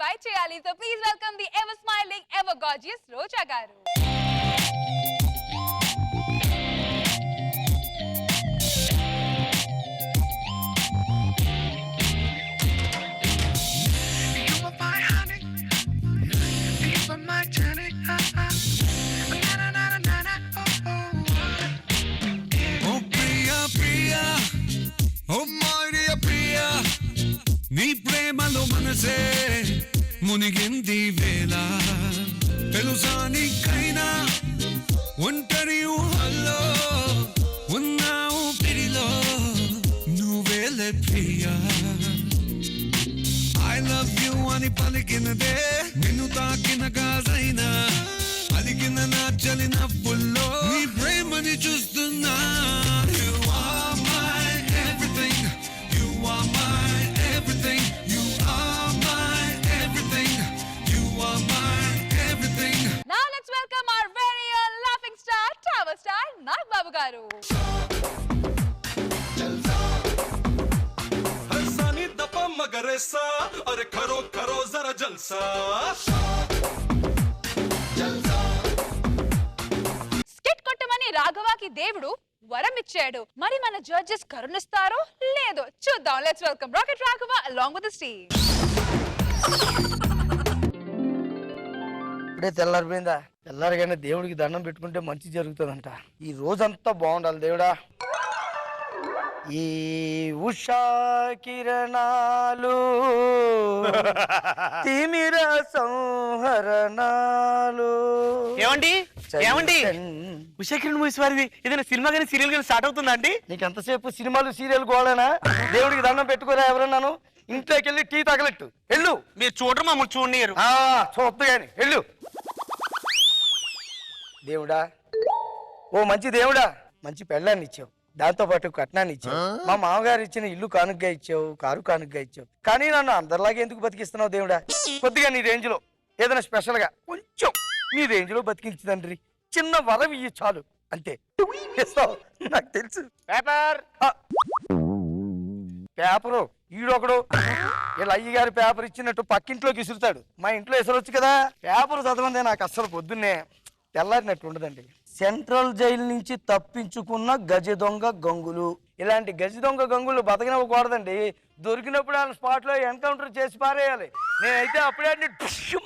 Invite చేయాలి. So please welcome the ever smiling ever gorgeous Roja garu. నీ ప్రేమలో మనసే మునిగింది వేళ తెలుసా నీకైనా ఒంటరి ఊహల్లో ఉన్నావు పిడిలో నువ్వేలే ప్రియా ఐ లవ్ యూ అని పలికినదే నిన్ను తాకిన గాజైనా పలికిన నా చలిన పుల్లో నీ ప్రేమని చూస్తున్నా You are my everything You are my everything You are my everything You are my everything Now let's welcome our very own laughing star, tower star Nag Babu garu. हंसानी दपा मगरेसा अरे करो करो जरा जलसा స్కిట్ కొట్టమని రాఘవాకి దేవుడు వరం ఇచ్చాడు. మరి మన జడ్జెస్ కరుణిస్తారో లేదో చూద్దాం. Let's welcome rocket Raghava along with the team. ఇప్పుడే తెల్లారిపోయిందా? తెల్లారిగానే దేవుడికి దండం పెట్టుకుంటే మంచి జరుగుతుందంట. ఈ రోజంతా బాగుండాలి దేవుడా. ఈ ఉషా కిరణాలు తిమిర సంహరణాలు. ఏమండి ఉషాకిరణ్ మూవీస్ వారిది ఏదైనా సినిమా కానీ సీరియల్ కానీ స్టార్ట్ అవుతుందా అండి? నీకు ఎంతసేపు సినిమాలు సీరియల్ గోళనా? దేవుడికి దండం పెట్టుకోరా ఎవరన్నాను? ఇంట్లోకి వెళ్ళి టీ తగలెట్టు వెళ్ళు. మీరు చూడరు మమ్మల్ని చూడనియరు. చూద్దు గాని వెళ్ళు. దేవుడా ఓ మంచి దేవుడా, మంచి పెళ్ళాన్ని ఇచ్చావు, దాంతో పాటు కట్నాన్ని ఇచ్చావు, మా మామగారు ఇచ్చిన ఇల్లు కానుకగా ఇచ్చావు, కారు కానుకగా ఇచ్చావు. కానీ నన్ను అందరిలాగే ఎందుకు బతికిస్తున్నావు దేవుడా? కొద్దిగా నీ రేంజ్ లో ఏదైనా స్పెషల్ గా కొంచెం నీ రేంజ్ లో బతికించు తండ్రి. చిన్న వరం ఇయ్యి చాలు, అంతే ఇస్తావు నాకు తెలుసు. పేపరు ఈడొకడు ఇలా అయ్యగారి పేపర్ ఇచ్చినట్టు పక్కింట్లోకి విసురుతాడు. మా ఇంట్లో విసరొచ్చు కదా. పేపర్ చదవందే నాకు అస్సలు పొద్దున్నే తెల్లారినట్టు ఉండదండి. సెంట్రల్ జైలు నుంచి తప్పించుకున్న గజ దొంగ గంగులు. ఇలాంటి గజ దొంగ గంగులు బతకనివ్వకూడదండి. దొరికినప్పుడు వాళ్ళ స్పాట్ లో ఎన్కౌంటర్ చేసి పారేయాలి. నేనైతే అప్పుడే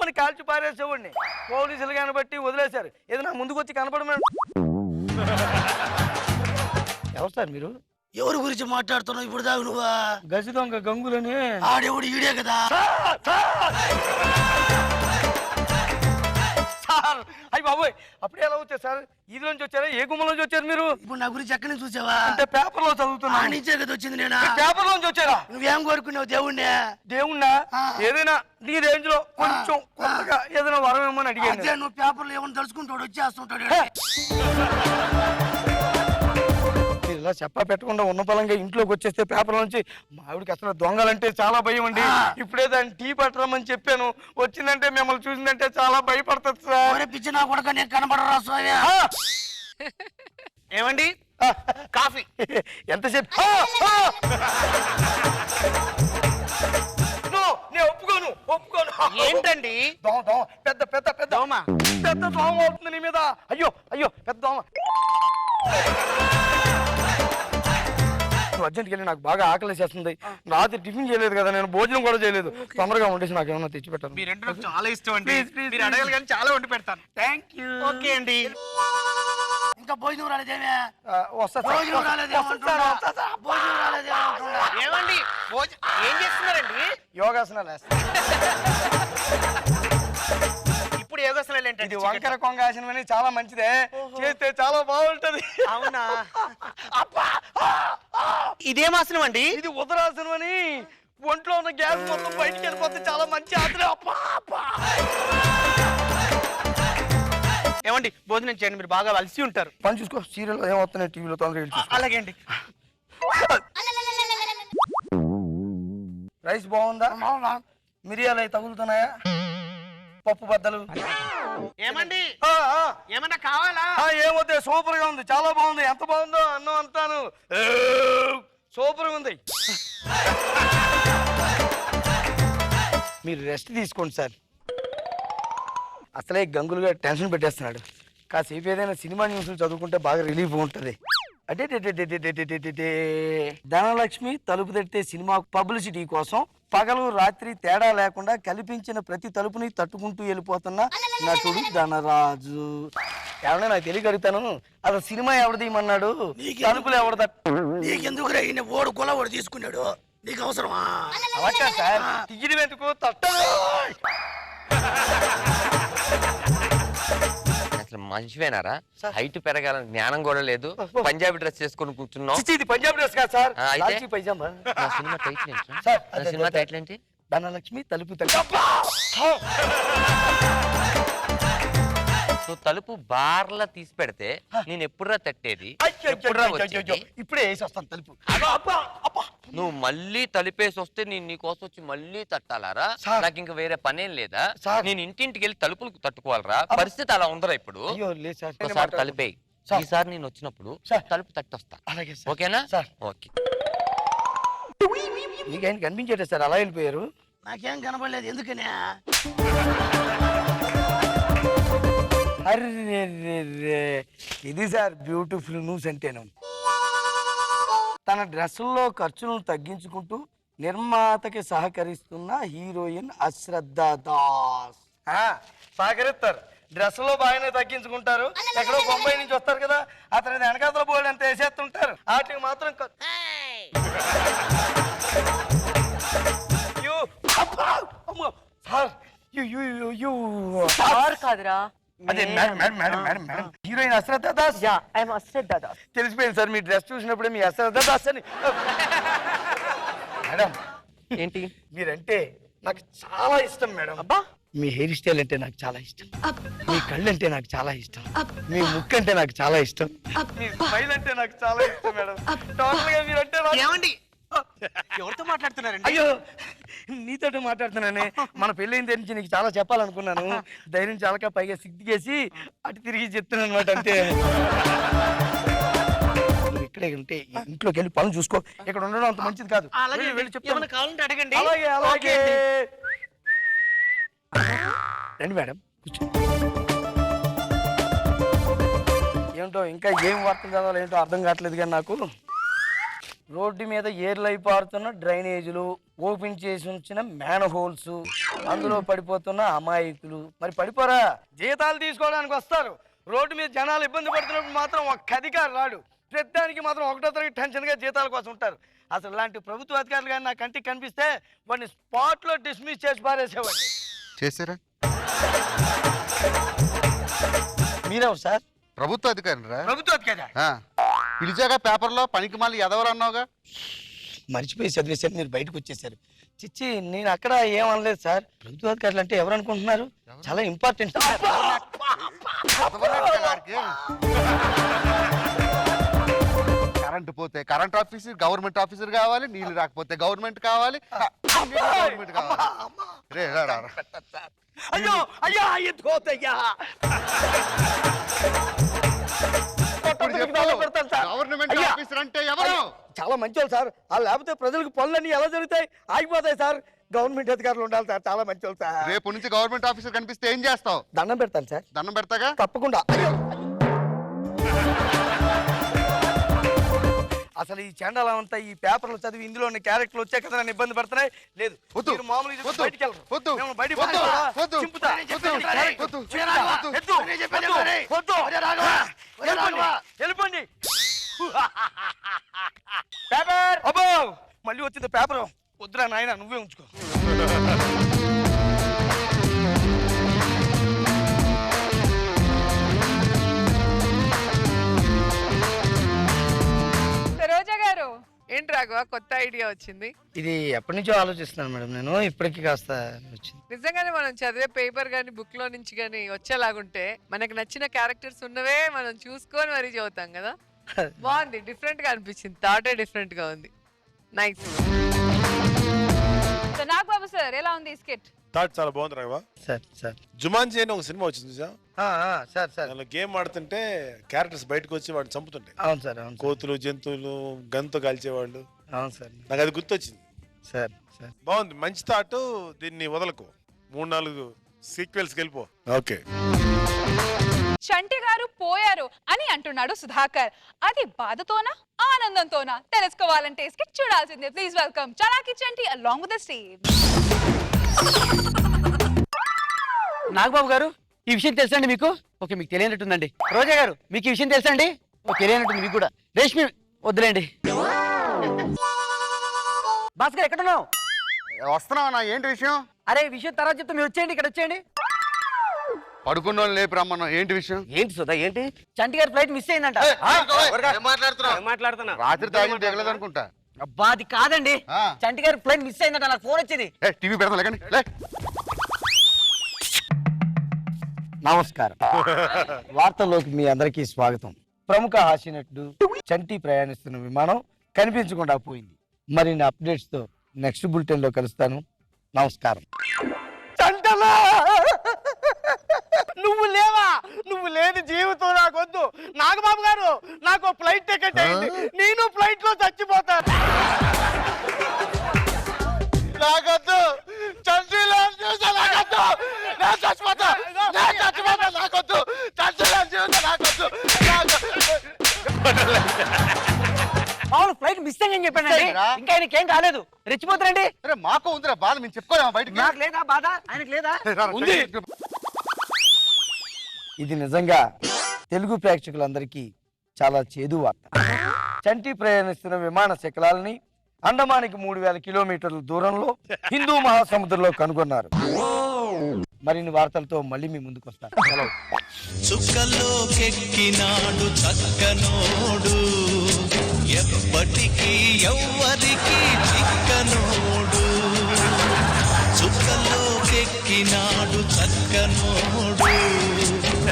మన కాల్చి పారేసేవాడిని. పోలీసులు కనబట్టి వదిలేశారు. ఏదైనా ముందుకు వచ్చి కనపడమే. ఎవరు సార్ మీరు? ఎవరి గురించి మాట్లాడుతున్నావు ఇప్పుడు దాకా నువ్వా? గజ దొంగ గంగులని. ఆడెవడు ఈడే కదా. సార్ అయ్యి బాబోయ్, అప్పుడే ఎలా వచ్చారు సార్? ఇది నుంచి వచ్చారా? ఏ గుమ్మలోంచి వచ్చారు మీరు? ఇప్పుడు నా గురించి ఎక్కడి నుంచి చూసావా? అంటే పేపర్ లో చదువుతున్నా. నుంచే కదా వచ్చింది. నేను పేపర్ లోంచి వచ్చారా? నువ్వేం కోరుకున్నావు? దేవుణ్ణి. దేవుణ్ణా? ఏదైనా నీ రేంజ్ లో కొంచెం కొత్తగా ఏదైనా వరం ఏమని అడిగాను. అదే నువ్వు పేపర్లో ఏమని తలుచుకుంటాడు వచ్చేస్తుంటాడు. ఇలా చెప్పా పెట్టకుండా ఉన్న పలంగా ఇంట్లోకి వచ్చేస్తే పేపర్ నుంచి మావిడికి అసలు దొంగలంటే చాలా భయం అండి. ఇప్పుడే దాన్ని టీ పట్టరమని చెప్పాను. వచ్చిందంటే మిమ్మల్ని చూసిందంటే చాలా భయపడుతుంది సార్. పిచ్చి నా కొడుకు నేను కనబడరా స్వామి. ఏమండి కాఫీ ఎంతసేపు? నేను ఒప్పుకోను ఒప్పుకోను. ఏంటండి? దోమ దోమ పెద్ద పెద్ద పెద్ద దోమ పెద్ద దోమ అవుతుంది నీ మీద. అయ్యో అయ్యో పెద్ద దోమ. అర్జెంట్కి వెళ్ళి నాకు బాగా ఆకలి చేస్తుంది. రాత్రి టిఫిన్ చేయలేదు కదా, నేను భోజనం కూడా చేయలేదు. తొందరగా వండేసి నాకు ఏమన్నా తెచ్చి పెట్టాను. మీరంటే నాకు చాలా ఇష్టం అండి. మీరు అడగాలి కానీ చాలా వండి పెడతాను. Thank you. ఓకే అండి. ఇంకా భోజనం రాలేదేమే? వస్తా భోజనం రాలేదేమో. ఏమండి ఏం చేస్తున్నారండి? యోగాసనాలు వేస్తా. ఇప్పుడు యోగాసనాలు ఏంటండి? ఇది వంకర కొంగాసనం అని చాలా మంచిదే, చేస్తే చాలా బాగుంటది. అవునా? ఇదేం ఆసనం అండి? ఇది ఉదరాసనం అని. ఒంట్లో ఉన్న గ్యాస్ మొత్తం బయటికి వెళ్ళిపోతే చాలా మంచి ఆసనం. ఏమండి భోజనం చేయండి, మీరు బాగా అలసి ఉంటారు. పని చూసుకో. సీరియల్ ఏమవుతున్నాయి టీవీలో తొందరగా. అలాగే అండి. రైస్ బాగుందా? మిరియాలు అవి తగులుతున్నాయా? పప్పు బద్దలు ఏమండి ఏమన్నా కావాలా? ఏమవుతాయి? సూపర్ గా ఉంది, చాలా బాగుంది. ఎంత బాగుందో అన్నం అంతాను. సూపర్ గా ఉంది. మీరు రెస్ట్ తీసుకోండి సార్. అసలే గంగులుగా టెన్షన్ పెట్టేస్తున్నాడు. కాసేపు ఏదైనా సినిమా న్యూస్లు చదువుకుంటే బాగా రిలీఫ్ ఉంటుంది. అదే ధనలక్ష్మి తలుపు తట్టే సినిమా పబ్లిసిటీ కోసం పగలు రాత్రి తేడా లేకుండా కల్పించిన ప్రతి తలుపుని తట్టుకుంటూ వెళ్ళిపోతున్న నటుడు ధనరాజు. ఏమన్నా నాకు తెలియగలుగుతాను, అసలు సినిమా ఎవరు తీయమన్నాడు, తలుపులు ఎవరు నీకెందుకు ఈయన ఓడు కొల ఓడు తీసుకున్నాడు, నీకు అవసరమా? అవచ్చా సార్, తీయడం ఎందుకు తట్ట. అసలు మనిషివేనారా? హైట్ పెరగాలని జ్ఞానం కూడా లేదు, పంజాబీ డ్రెస్ చేసుకొని కూర్చున్నావు. ఇది పంజాబ్ డ్రెస్ కాదు సార్, అయితే? లాల్చీ పైజామా. నా సినిమా టైటిల్ ఏంటి? సార్, నా సినిమా టైటిల్ ఏంటి? ధనలక్ష్మి తలుపు తట్టు. నువ్వు తలుపు బార్లా తీసి పెడితే నేను ఎప్పుడురా తట్టేది, ఎప్పుడురా వచ్చేది? ఇప్పుడే వేసి వస్తాను తలుపు. నువ్వు మళ్ళీ తలుపేసి వస్తే నేను నీకోసం వచ్చి మళ్ళీ తట్టాలారా? సార్. నాకు ఇంకా వేరే పనేం లేదా? సార్. నేను ఇంటింటికి వెళ్ళి తలుపులు తట్టుకోవాలరా? పరిస్థితి అలా ఉందరా ఇప్పుడు? అయ్యో లేదు సార్, ఒకసారి తలుపేయి. సార్. ఈసారి నేను వచ్చినప్పుడు సార్. తలుపు తట్టొస్తా. అలాగే సార్. ఓకేనా? సార్. ఓకే. మీకు ఆయన కనిపించేట సార్, అలా వెళ్ళిపోయారు. నాకేం కనపడలేదు, ఎందుకనే? అర్రే ఇది సార్ బ్యూటిఫుల్ న్యూస్ అంటేను. తన డ్రెస్సుల్లో ఖర్చులను తగ్గించుకుంటూ నిర్మాతకి సహకరిస్తున్న హీరోయిన్ అశ్రద్ధ దాస్. సహకరిస్తారు, డ్రెస్సులో బాగానే తగ్గించుకుంటారు. ఎక్కడో బొంబాయి నుంచి వస్తారు కదా, అతని వెనకాతల బోర్డు అంత వేసేస్తుంటారు. వాటికి మాత్రం సార్ కాదురా, అదే madam madam madam madam madam heroine అశ్రద్ధ దాస్. ఐఎమ్ అశ్రద్ధ దాస్. తెలిసిపోయింది సార్, మీ డ్రెస్ చూసినప్పుడే మీ అశ్రద్ధ దాస్ అని. మేడం ఏంటి? మీరంటే నాకు చాలా ఇష్టం మేడం. అబ్బా, మీ హెయిర్ స్టైల్ అంటే నాకు చాలా ఇష్టం, మీ కళ్ళు అంటే నాకు చాలా ఇష్టం, మీ ముక్కు అంటే నాకు చాలా ఇష్టం, మీ స్మైల్ అంటే నాకు చాలా ఇష్టం మేడం. టోటల్ గా మీరంటే ఏమండి ఎవరితో మాట్లాడుతున్నారండి? అయ్యో నీతో మాట్లాడుతున్నానే. మన పెళ్ళైన దగ్గర నుంచి నీకు చాలా చెప్పాలనుకున్నాను, ధైర్యం చాలక పైగా సిగ్గుకేసి అటు తిరిగి చెప్తున్నాను అనమాట. అంతే. నువ్వు ఇక్కడే ఉంటే ఇంట్లోకి వెళ్ళి పనులు చూసుకో, ఇక్కడ ఉండడం అంత మంచిది కాదు. అలాగే వెళ్ళి చెప్తాను. ఏమైనా కావాలంటే అడగండి. అలాగే అలాగే. రండి మేడం, కూర్చో. ఏమిటో ఇంకా ఏం వార్తలు చదవాలో ఏంటో అర్థం కావట్లేదు కానీ నాకు. రోడ్డు మీద ఏర్లై పారుతున్న డ్రైనేజీలు, ఓపెన్ చేసి ఉంచిన మ్యాన్ హోల్స్, అందులో పడిపోతున్న అమాయకులు. మరి పడిపోరా, జీతాలు తీసుకోవడానికి వస్తారు. రోడ్డు మీద జనాలు ఇబ్బంది పడుతున్నప్పుడు మాత్రం ఒక్క అధికారి రాడు. ప్రతిదానికి మాత్రం ఒకటో తరగతి టెన్షన్గా జీతాల కోసం ఉంటారు. అసలు ఇలాంటి ప్రభుత్వ అధికారులు కానీ నా కంటికి కనిపిస్తే వాడిని స్పాట్లో డిస్మిస్ చేసి పారేసేవాడిని. చేశారా? మీరెవరు సార్? ప్రభుత్వ అధికారి రా. ప్రభుత్వ అధికారి? పిలిచాగా పేపర్లో పనికి మళ్ళీ ఎదవరు అన్నావుగా. మర్చిపోయి చదివేశారు, మీరు బయటకు వచ్చేసారు. చిచ్చి, నేను అక్కడ ఏమనలేదు సార్. ప్రభుత్వ అధికారులు అంటే ఎవరు అనుకుంటున్నారు? చాలా ఇంపార్టెంట్. కరెంట్ పోతే కరెంట్ ఆఫీసర్, గవర్నమెంట్ ఆఫీసర్ కావాలి. నీళ్లు రాకపోతే గవర్నమెంట్ కావాలి, గవర్నమెంట్ కావాలి. రే రా రా. అయ్యో అయ్యా ఎత్తుకోతయ్యా. గవర్నమెంట్ ఆఫీసర్ అంటే ఎవరు? చాలా మంచోళ్ళు సార్. వాళ్ళు లేకపోతే ప్రజలకు పనులన్నీ ఎలా జరుగుతాయి? ఆగిపోతాయి సార్. గవర్నమెంట్ అధికారులు ఉండాలి సార్, చాలా మంచోళ్ళు సార్. రేపు నుంచి గవర్నమెంట్ ఆఫీసర్ కనిపిస్తే ఏం చేస్తావు? దండం పెడతాను సార్. దండం పెడతాగా? తప్పకుండా. అసలు ఈ చెండాల అంతా ఈ పేపర్లు చదివి ఇందులో ఉన్న క్యారెక్టర్లు వచ్చే కదా నన్ను ఇబ్బంది పడుతున్నాయి. లేదు మీరు మామూలుగా బయటికి వెళ్ళరు. మిమ్మల్ని బయటికి చింపుతా. వెళ్ళిపోండి. పేపర్ అబ్బో, మళ్ళీ వచ్చింది పేపర్. వద్దురా నాయన, నువ్వే ఉంచుకో. సరోజా గారు, ఏంటి రాఘవ కొత్త ఐడియా వచ్చింది? ఇది ఎప్పటి నుంచో ఆలోచిస్తున్నాను మేడం నేను, ఇప్పటికి కాస్త వచ్చింది. నిజంగానే మనం చదివే పేపర్ గానీ బుక్ లో నుంచి గానీ వచ్చేలాగుంటే మనకు నచ్చిన క్యారెక్టర్స్ ఉన్నవే మనం చూసుకొని మరీ చదువుతాం కదా. బాగుంది, డిఫరెంట్ గా అనిపించింది. థాటే డిఫరెంట్ గా ఉంది. నైస్. నాగబాబు సార్, ఎలా ఉంది ఈ స్కిట్? థాట్ చాలా బాగుంది రాఘవ. సార్ సార్ జుమాన్జీ అని ఒక సినిమా వచ్చింది చూసా? సార్ సార్ దానిలో గేమ్ ఆడుతుంటే క్యారెక్టర్స్ బయటకు వచ్చి వాడిని చంపుతుంటాయి. అవును సార్, అవును సార్. కోతులు, జంతువులు, గన్తో కాల్చేవాళ్ళు. అవును సార్. నాకు అది గుర్తొచ్చింది. సార్ సార్ బాగుంది, మంచి థాట్. దీన్ని వదలకు, 3-4 సీక్వెల్స్కి వెళ్ళిపో. ఓకే. చంటి గారు పోయారు అని అంటున్నాడు సుధాకర్. అది బాధతోనా ఆనందంతోనా తెలుసుకోవాలంటే స్కిట్ చూడాల్సిందే. Please welcome Chalaki Chanti along with the team. Nagababu garu, ఈ విషయం తెలుసా అండి మీకు? ఓకే, మీకు తెలియనట్టుందండి. రోజా గారు, మీకు ఈ విషయం తెలుసా అండి? ఓకే, తెలియనట్టుంది మీకు కూడా. రేష్మి, వద్దులేండి. భాస్కర్ ఎక్కడున్నావు? వస్తున్నావా? ఏంటి విషయం? అరే, విషయం తర్వాత చెప్తే మీరు వచ్చేయండి, ఇక్కడ వచ్చేయండి. పడుకున్న వాళ్ళు లేపు రమ్మన్నావు. ఏంటి విషయం? ఏంటి సుధా, ఏంటి? చంటి గారి ఫ్లైట్ మిస్ అయిందంట. మాట్లాడుతున్నా రాత్రి తాగి దిగలేదు అనుకుంటా. అబ్బా, అది కాదండి. చంటి గారి ఫ్లైట్ మిస్ అయిందంట, నాకు ఫోన్ వచ్చింది. టీవీ పెడతా లేకండి. నమస్కారం. వార్తల్లోకి మీ అందరికీ స్వాగతం. ప్రముఖ హాస్యనటుడు చంటి ప్రయాణిస్తున్న విమానం కనిపించకుండా పోయింది. మరిన్ని అప్డేట్స్ తో నెక్స్ట్ బులెటిన్ లో కలుస్తాను. నమస్కారం. చంటలా, నువ్వు లేవా? నువ్వు లేని జీవితం నాకొద్దు. నాగబాబు గారు, నాకు ఫ్లైట్ టికెట్ అయింది. నేను ఫ్లైట్ లో చచ్చిపోతాను. నాకొద్దు. చంటిలా నాకొద్దు. నేను చచ్చిపోతా. నేను చచ్చిపోతా. నాకొద్దు. చంటిలా నాకొద్దు. అవును, ఫ్లైట్ మిస్ అయ్యని చెప్పానండి. ఇంకా ఆయనకేం కాలేదు. రెచ్చిపోతారండి. అరే మాకు ఉందిరా బాధ, మేము చెప్పుకోలేమా బయటకి? నాకు లేదా బాధ? ఆయనకు లేదా? ఉంది. ఇది నిజంగా తెలుగు ప్రేక్షకులందరికీ చాలా చేదు వార్త. చంటి ప్రయాణిస్తున్న విమాన శకలాలని అండమానికి 3000 కిలోమీటర్ల దూరంలో హిందూ మహాసముద్రంలో కనుగొన్నారు. మరిన్ని వార్తలతో మళ్ళీ మీ ముందుకు వస్తాను. సెలవు. చుక్కలోకెక్కినాడు చక్కనోడు, ఎప్పటికీ ఎవ్వరికి చిక్కనోడు. చుక్కలోకెక్కినాడు చక్కనోడు,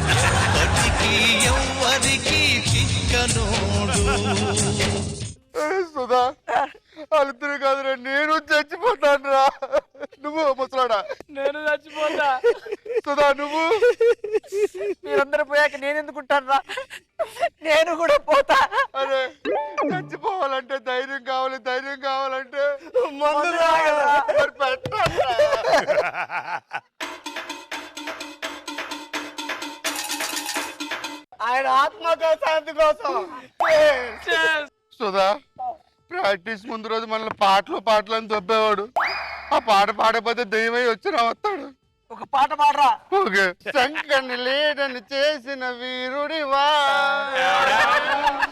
ఎప్పటికీ ఎవ్వరికి చిక్కనోడు. సుధా, వాళ్ళిద్దరు కాదురా, నేను చచ్చిపోతాను రా. నువ్వు ముసలాడా? నేను చచ్చిపోతా. సుధా, నువ్వు? మీరందరూ పోయాక నేను ఎందుకుంటాను రా? నేను కూడా పోతా. అరే, చచ్చిపోవాలంటే ధైర్యం కావాలి. ధైర్యం కావాలంటే మందు తాగరా? మరి పెట్టరా? ఆయన ఆత్మశాంతి కోసం. సుధా, ప్రాక్టీస్ ముందు రోజు మనల్ని పాటలు అని దొబ్బేవాడు. ఆ పాట పాడకపోతే దెయ్యమై వచ్చినా వస్తాడు. ఒక పాట పాడరా. ఓకే. శంకర్ని లేడని చేసిన వీరుడివా,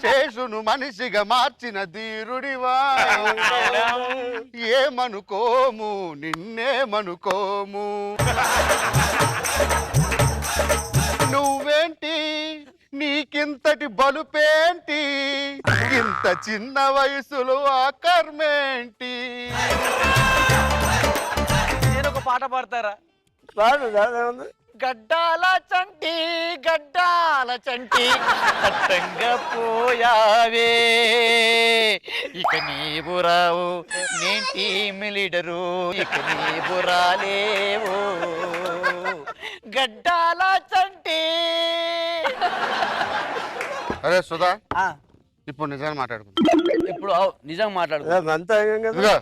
శేషును మనిషిగా మార్చిన ధీరుడివా. ఏమనుకోము, నిన్నేమనుకోము. నువ్వేంటి, నీకింతటి బలుపేంటి, ఇంత చిన్న వయసులో ఆ కర్మేంటి? నేను ఒక పాట పాడతారా? పాడు. గడ్డాల చంటి, గడ్డాల చంటి, అట్టంగా పోయావే. ఇక నీవు రావు, నేను టీమ్ లీడరు. ఇక నీవు రాలేవు. గడ్డాల చంటి. అరే సుధా, ఇప్పుడు నిజాన్ని మాట్లాడుకుంటా. ఇప్పుడు నిజంగా మాట్లాడు. ఇదిగో,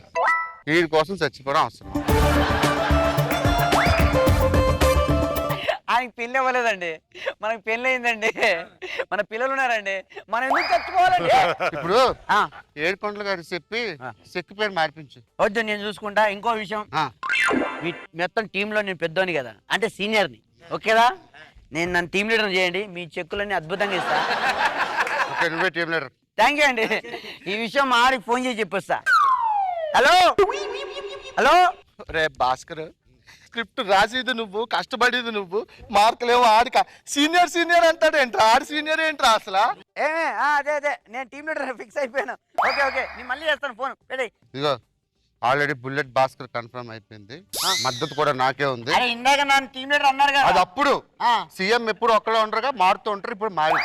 వీడి కోసం చచ్చిపోవడం అవసరం. ఆయనకి పెళ్ళి అవ్వలేదండి, మనకి పెళ్ళి అయిందండి. మన పిల్లలు ఉన్నారండి, మనం ఎందుకు చచ్చిపోవాలండి? ఇప్పుడు ఏడుకొండల గారు చెప్పి చెక్కు పేరు మార్పించు. వద్దు, నేను చూసుకుంటా. ఇంకో విషయం, మొత్తం టీంలో నేను పెద్దోని కదా, అంటే సీనియర్ని. ఓకేదా? నన్ను టీం లీడర్ చేయండి, మీ చెక్కులన్నీ అద్భుతంగా ఇస్తా. ఓకే, నువ్వే టీం లీడర్. థ్యాంక్ యూ అండి. ఈ విషయం మా ఆడికి ఫోన్ చేసి చెప్పొస్తా. Hello hello. రే భాస్కర్, స్క్రిప్ట్ రాసేది నువ్వు, కష్టపడేది నువ్వు, మార్కులేమో ఆడిక. సీనియర్ అంటాడు ఏంట్రా? ఆడి సీనియర్ ఏంట్రా అసలు? అదే నేను టీం లీడర్ ఫిక్స్ అయిపోయాను. ఓకే, నేను మళ్ళీ చేస్తాను ఫోన్. ఇదిగో, ఆల్రెడీ బుల్లెట్ భాస్కర్ కన్ఫర్మ్ అయిపోయింది. మద్దతు కూడా నాకే ఉంది. ఇందాక నన్ను టీం లీడర్ అన్నారు కదా. అది అప్పుడు సీఎం ఎప్పుడు ఒక్కడే ఉండరుగా, మారుతూ ఉంటారు. ఇప్పుడు మారి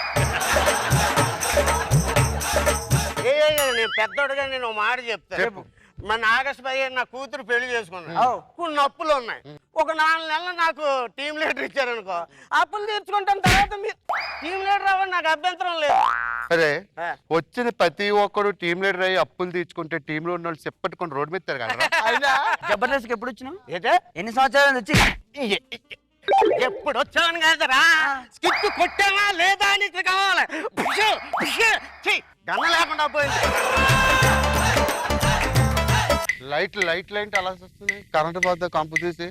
నేను పెద్దోడుగా నేను మాట చెప్తాను. మన ఆగస్టు 15 నా కూతురు పెళ్లి చేసుకున్నాను. కొన్ని అప్పులు ఉన్నాయి. ఒక 4 నెలలు నాకు టీం లీడర్ ఇచ్చారనుకో, అప్పులు తీర్చుకుంటాను. తర్వాత మీరు టీం లీడర్ అవ్వండి, నాకు అభ్యంతరం లేదు. అరే వచ్చిన ప్రతి ఒక్కరు టీం లీడర్ అయ్యి అప్పులు తీర్చుకుంటే టీంలో ఉన్న వాళ్ళు చెప్పట్టుకొని రోడ్డు మీద తిరగలరా? అయినా జబర్దస్త్ ఎప్పుడు వచ్చినావు? ఏంటే ఎన్ని సంవత్సరాలు వచ్చి? ఎప్పుడు వచ్చాను కదరా, స్కిట్ కొట్టానా లేదా అని ఇక్కడ కావాలి. గన్న లేకుండా పోయింది. లైట్లు ఏంటి అలా వస్తున్నాయి? కరెంట్ పోతే కంపు తీసి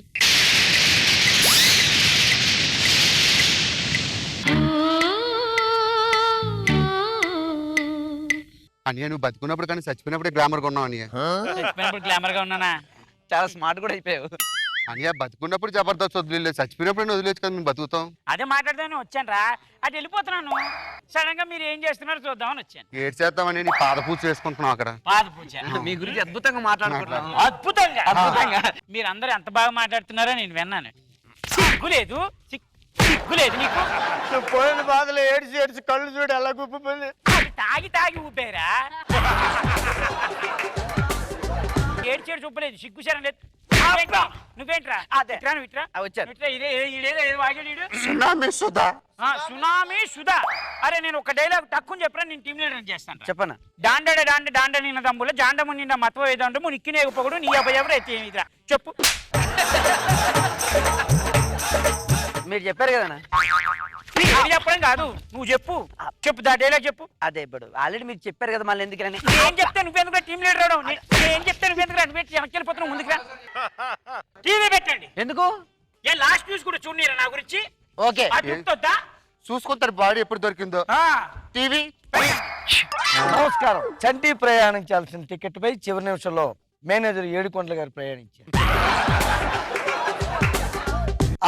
అనియా నువ్వు బతుకున్నప్పుడు కానీ చచ్చిపోయినప్పుడే గ్లామర్ గా ఉన్నావు అనియా. గ్లామర్ గా ఉన్నానా? చాలా స్మార్ట్ కూడా అయిపోయావు. అనియా బతుకున్నప్పుడు జబర్దస్త్ వదిలేదు, చచ్చిపోయినప్పుడు వదిలేచ్చు కదా మేము బతుకుతాం. అదే మాట్లాడదామని వచ్చాను రా, అటు వెళ్ళిపోతున్నాను. సడన్ గా మీరు ఏం చేస్తున్నారో చూద్దామని వచ్చాను. ఏడ్ చేద్దామని నీ పాద పూజ చేసుకుంటున్నావు అక్కడ. పాద పూజ మీ గురించి అద్భుతంగా మాట్లాడుకుంటున్నాను. అద్భుతంగా మీరందరూ ఎంత బాగా మాట్లాడుతున్నారో నేను విన్నాను. సిగ్గులేదు సిగ్గులేదు నీకు? నువ్వు పోయిన బాధలు ఏడ్చి కళ్ళు చూడు ఎలా గుప్పిపోయింది. అది తాగి ఊపారా? ఏడ్చేడు చూపలేదు, సిగ్గు శరం లేదు. నువ్వేంట్రా? సునామీ సుధా. అరే నేను ఒక డైలాగ్ తక్కువ చెప్పరా, నేను టీం లీడర్ చేస్తాను. చెప్పనా? డాండ నిన్న దమ్ముల జాండము నిన్న మత్వ వేదండము నిక్కినే పొగడు నీ ఎవరు ఎత్తే చెప్పు. మీరు చెప్పారు కదా. చెప్పడం కాదు, నువ్వు చెప్పు. దా డైలాగ్ చెప్పు. అదే ఇప్పుడు ఆల్రెడీ మీరు చెప్పారు కదా, మళ్ళీ ఎందుకని? ఏం చెప్తే నువ్వెందుకు టీం లీడర్ అవడం? ఏం చెప్తే నువ్వెందుకు వెళ్ళిపోతున్నావు ముందుకు రా. టీవీ పెట్టండి. ఎందుకు? ఏ లాస్ట్ న్యూస్ కూడా చూడనీరా నా గురించి? ఓకే చూసుకుంటారు బాడీ ఎప్పుడు దొరికిందో. టీవీ నమస్కారం. చంటి ప్రయాణించాల్సిన టికెట్ పై చివరి నిమిషంలో మేనేజర్ ఏడుకొండల గారు ప్రయాణించారు.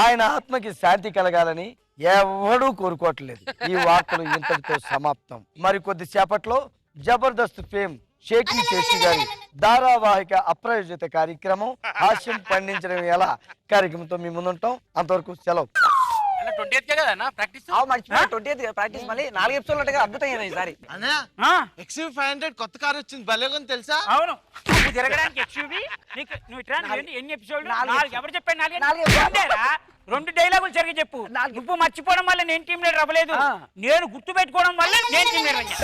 ఆయన ఆత్మకి శాంతి కలగాలని ఎవడూ కోరుకోవట్లేదు. ఈ వార్తలు ఇంతటితో సమాప్తం. మరి కొద్దిసేపట్లో జబర్దస్త్ ఫేమ్ షేఖీ శేషి గారి ధారావాహిక అప్రాయోజిత కార్యక్రమం హాస్యం పండించడం ఎలా కార్యక్రమంతో మీ ముందుంటాం. అంతవరకు సెలవు. ప్రాక్టీస్ మళ్ళీ 4 ఎపిసోడ్లు అద్భుతం ఈసారి. XUV 500 కొత్త కార్ వచ్చింది, భలే ఉంది తెలుసా? అవును, నువ్వు తిరగడానికి ఎక్స్యూవి ఎన్ని ఎపిసోడ్లు? 4. ఎవరు చెప్పాడు? 4. 2 డైలాగులు సరిగ్గా చెప్పు. నువ్వు మర్చిపోవడం వల్ల నేను టీం లీడర్ అవ్వలేదు, నేను గుర్తు పెట్టుకోవడం వల్ల నేను టీం లీడర్ అయ్యా.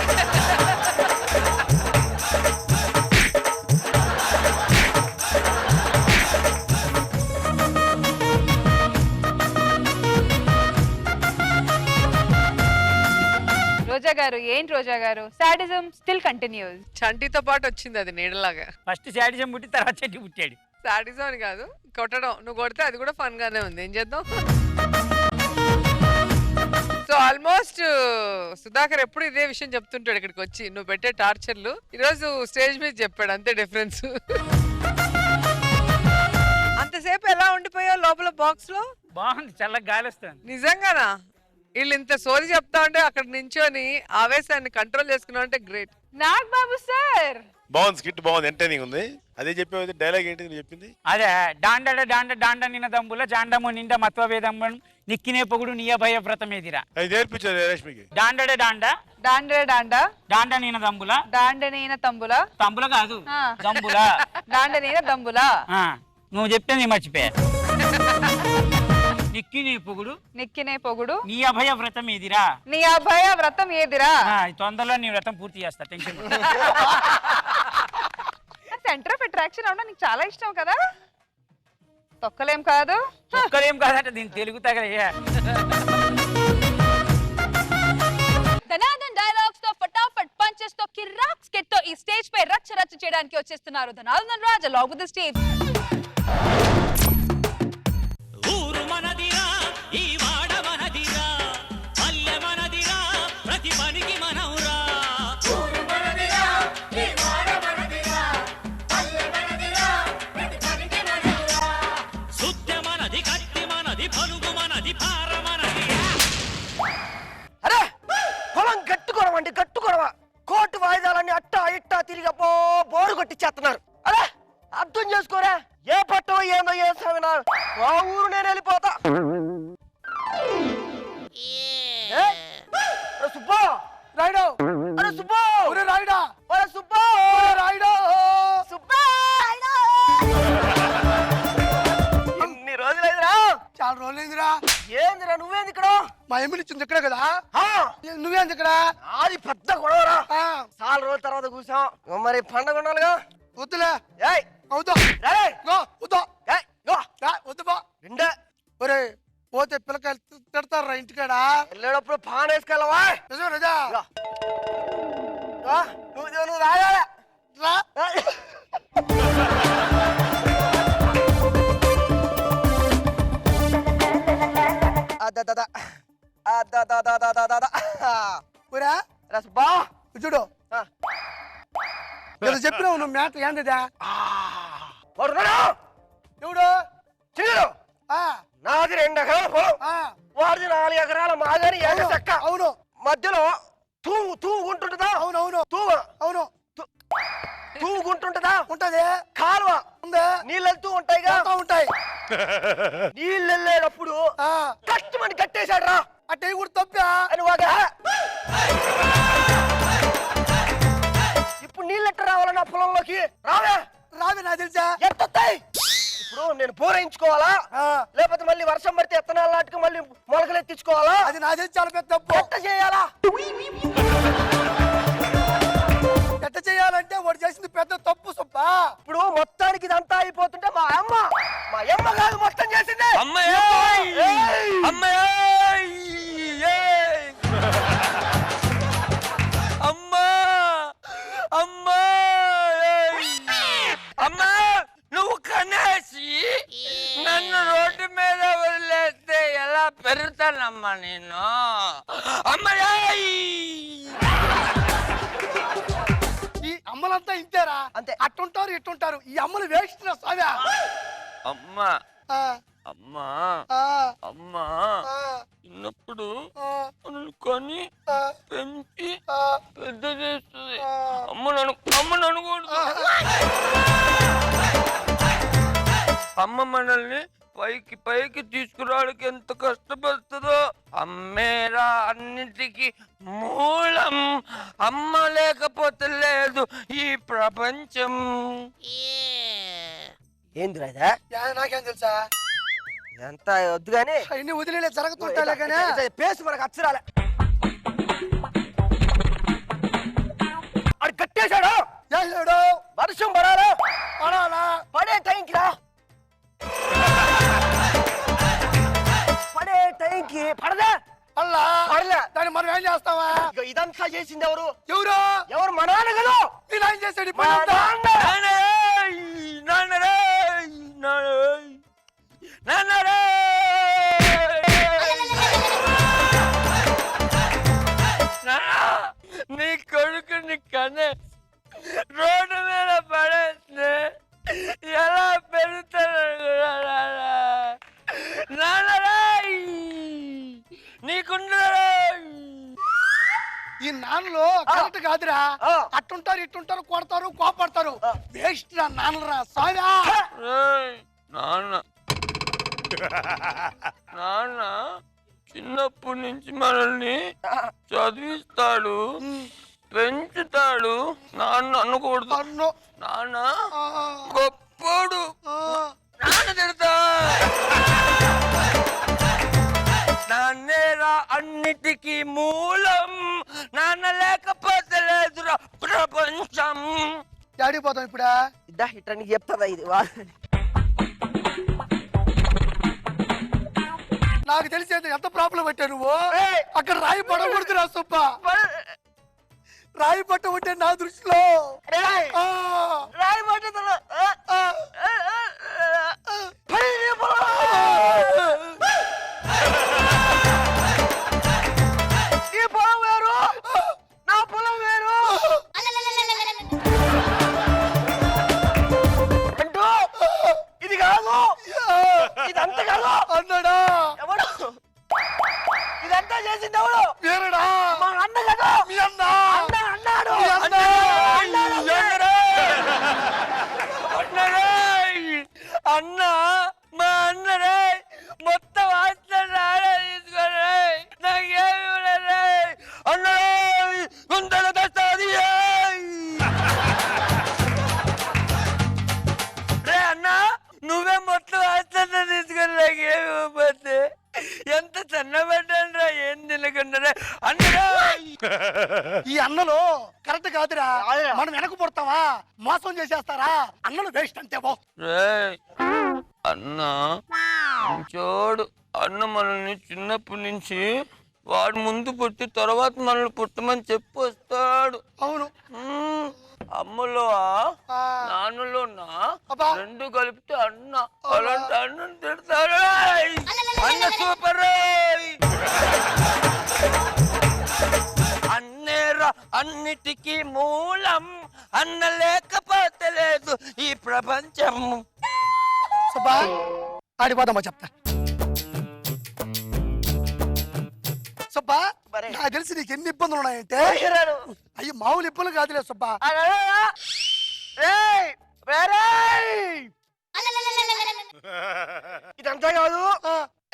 రోజా గారు, ఏంటి రోజా గారు, సాడిజం స్టిల్ కంటిన్యూస్. చంటితో పాటు వచ్చింది అది నీడలాగా. ఫస్ట్ శాడిజం పుట్టి తర్వాత చెట్టు పుట్టాడు. సాడిజం అని కాదు, కొట్టడం. నువ్వు కొడితే అది కూడా ఫన్ గానే ఉంది. ఏం చేద్దాం? సో ఆల్మోస్ట్ సుధాకర్ ఎప్పుడు ఇదే విషయం చెప్తుంటాడు ఇక్కడికి వచ్చి, నువ్వు పెట్టే టార్చర్లు. ఈరోజు స్టేజ్ మీద చెప్పాడు, అంతే డిఫరెన్స్. అంతసేపు ఎలా ఉండిపోయావు లోపల బాక్స్ లో? బాగుంది, చల్లగా గాలి వస్తుంది. నిజంగానా? వీళ్ళు ఇంత సోది చెప్తా ఉంటే అక్కడ నించొని ఆవేశాన్ని కంట్రోల్ చేసుకున్నావు అంటే గ్రేట్. నాగ్ బాబు సార్ బాగుంది, స్కిట్ బాగుంది, ఎంటర్టైనింగ్ ఉంది. అదే చెప్పేది డైలాగ్ ఏంటి నువ్వు చెప్పింది? అదే డాండ నిన్న దంబుల జాండము నిండా మత్వ వేదమ్మ నిక్కినే పొగుడు నీ భయ వ్రతం ఎదిరా. అది నేర్పించారు రష్మికి. డాండ నిన్న దంబుల తంబుల కాదు దంబుల దంబుల. నువ్వు చెప్తే నీ మర్చిపోయా. నిక్కినే పొగుడు నీ అభయ వ్రతం ఏదిరా. తొందరలో నీ వ్రతం పూర్తి చేస్తా, టెన్షన్. సెంటర్ ఆఫ్ అట్రాక్షన్ అవునా, నీకు చాలా ఇష్టం కదా. తొక్కలేం కాదు. తొక్కలేం కాదంటే దీని తెలుగు తగలయ్యా. ధనాధన్ డైలాగ్స్ తో ఫటాఫట్ పంచెస్ తో కిరాక్ స్కెట్ తో ఈ స్టేజ్ పై రచ్చ చేయడానికి వచ్చేస్తున్నారు ధనాధన్ Raj along with the stage. ఊరు మనదిరా, ఈ వాడ మనదిరా, పల్లె మనదిరా, ప్రతి పనికి మనవురా. ఊరు మనదిరా, ఈ వాడ మనదిరా, పల్లె మనదిరా, ప్రతి పనికి మనవురా. సుత్య మనది, కత్తి మనది, పలుగు మనది, పార మనది. అరే పొలం కట్టుకోవడమా కోర్టు వాయిదాలన్నీ అట్టా ఇట్టా తిరిగి బోరు కొట్టిచ్చేస్తున్నారు. అరే అర్థం చేసుకోరా, ఏ పట్టో ఏందో చేస్తాను, ఆ ఊరు నేను వెళ్ళిపోతా. సుబ్బా రాయుడు, అరే సుబ్బా రాయుడా, సుబ్బా రాయుడు, సుబ్బా మా ఎమ్మెల్యే ఇచ్చింది ఇక్కడే కదా నువ్వేంది ఇక్కడ? అది పెద్ద గొడవరా. చాలా రోజుల తర్వాత కూర్చాం, మరి పండగ ఉండాలిగా. వద్దులే అవుతా వద్దు నిండే ఒరే పోతే పిల్లకాయలు తిడతారా ఇంటికాడ? వెళ్ళేటప్పుడు పాన్ వేసుకెళ్ళవా? నిజమేనా? నువ్వు రాగా రా. ఒరా రసబా చూడు ఏదో చెప్పినావు నువ్వు మ్యాటర్ ఏంటిదా? ఎవడు చిరు నాది 2 ఎకరాల పొలం, వాడిది 4 ఎకరాల మాగాని చెక్క. అవును మధ్యలో తూగుంటుంటదా? అవునవును అవును తూగుంటుంటదా? ఉంటది. కాలువ ఉందా? నీళ్ళు వెళ్తూ ఉంటాయిగా. ఉంటాయి. నీళ్ళు వెళ్ళేటప్పుడు కష్టమని కట్టేశాడు రా. అట్టే కూడా తప్పా అని వాగా. ఇప్పుడు నీళ్ళు ఎట్ట రావాలా నా పొలంలోకి? రావే నాకు తెలుసా. ఎట్టొస్తాయి? ఇప్పుడు నేను పూరించుకోవాలా, లేకపోతే మళ్ళీ వర్షం పడితే ఎత్తనాలు నాటికి మళ్ళీ మొలకలు ఎత్తించుకోవాలా? అది నా తెలిసి చాలా పెద్ద తప్పు. ఎట్ట చేయాలా? ఎట్ట చేయాలంటే వాడు చేసింది పెద్ద తప్పు సుబ్బా. ఇప్పుడు మొత్తానికి ఇదంతా అయిపోతుంటే మా అమ్మ కాదు మొత్తం చేసింది. నువ్వు కనేసి నన్ను రోడ్డు మీద వదిలేస్తే ఎలా పెరుగుతానమ్మా నేను? ఈ అమ్మలంతా ఇంతేరా, అంతే. అట్టుంటారు ఇట్టుంటారు. ఈ అమ్మలు వేస్ట్ రా స్వామి. అమ్మా అమ్మా అమ్మా చిన్నప్పుడు కొని పెంచి పెద్ద చేస్తుంది. అమ్మ ననుకూడదు. అమ్మ మనల్ని పైకి తీసుకురావడానికి ఎంత కష్టపడుతుందో. అమ్మేరా అన్నిటికీ మూలం. అమ్మ లేకపోతే లేదు ఈ ప్రపంచం. ఏందిరా ఇదా? నాకేం తెలుసా? ఇదంతా వద్దు గానీ ఇన్ని వదిలే జరుగుతుంటాలే కానీ పేసు మనకు అచ్చరాలే. అది కట్టేశాడు. వర్షం పడాలా? పడే టైంకి రా. పడే టైంకి పడదా? పడలే. దాన్ని మనం ఏం చేస్తావా? ఇదంతా చేసింది ఎవరు? ఎవరు మా నాన్న కదా. నేను ఏం చేశాడు? నీ కొడుకుని కనే రోడ్డు మీద పడేస్తే ఎలా పెరుగుతాడు? నీకుండ ఈ నాన్నలు కరెక్ట్ కాదురా. అట్టుంటారు ఇట్టుంటారు, కొడతారు, కోపడతారు. వేస్ట్ రా నాన్నరా సాగా. నాన్న చిన్నప్పటి నుంచి మనల్ని చదివిస్తాడు, పెంచుతాడు. నాన్న అనకూడదు. నాన్న గొప్పోడు. నాన్న తిడతా. నాన్నేరా అన్నిటికీ మూలం. నాన్న లేకపోతే లేదురా ప్రపంచం. ఆడిపోతాం ఇప్పుడా? ఇద్దా ఇట్లా నీకు చెప్తాదా ఇది? నాకు తెలిసి ఎంత ప్రాబ్లం పెట్టా నువ్వు. అక్కడ రాయి పడకూడదు రా సుబ్బ. రాయి పట్ట ఉంటే నా దృష్టిలో రాయి పట్టుదల ఈ పొలం వేరు, నా పొలం వేరు అంటూ ఇది కాదు, ఇదంతా కాదు అన్నాడా? ఎవడు ఇదంతా చేసింది? ఎవడు? వేరడా? మా అన్న కదా. మీ అన్న అన్నాడు. మీ అన్న. కాదురా, మనం వెనక పుడతావా, మోసం చేసేస్తారా, అన్నలు వేస్ట్ అంతే బో. అన్న చూడు, అన్న మనల్ని చిన్నప్పటి నుంచి వాడు ముందు పుట్టి తర్వాత మనల్ని పుట్టమని చెప్పి వస్తాడు. అవును. అమ్మలో నాన్నలో రెండు కలిపితే అన్న. అలాంటి అన్నం తిడతాడు. అన్న సూపర్. అన్నేరా అన్నిటికీ మూలం, అన్న లేకపోతే లేదు ఈ ప్రపంచం. సుబ్బా ఆడిపోదామా చెప్తా. సుబ్బా నాకు తెలిసి నీకు ఎన్ని ఇబ్బందులు ఉన్నాయంటే, అయ్యి మామూలు ఇబ్బందులు కాదులే సుబ్బా. ఇదంతా కాదు,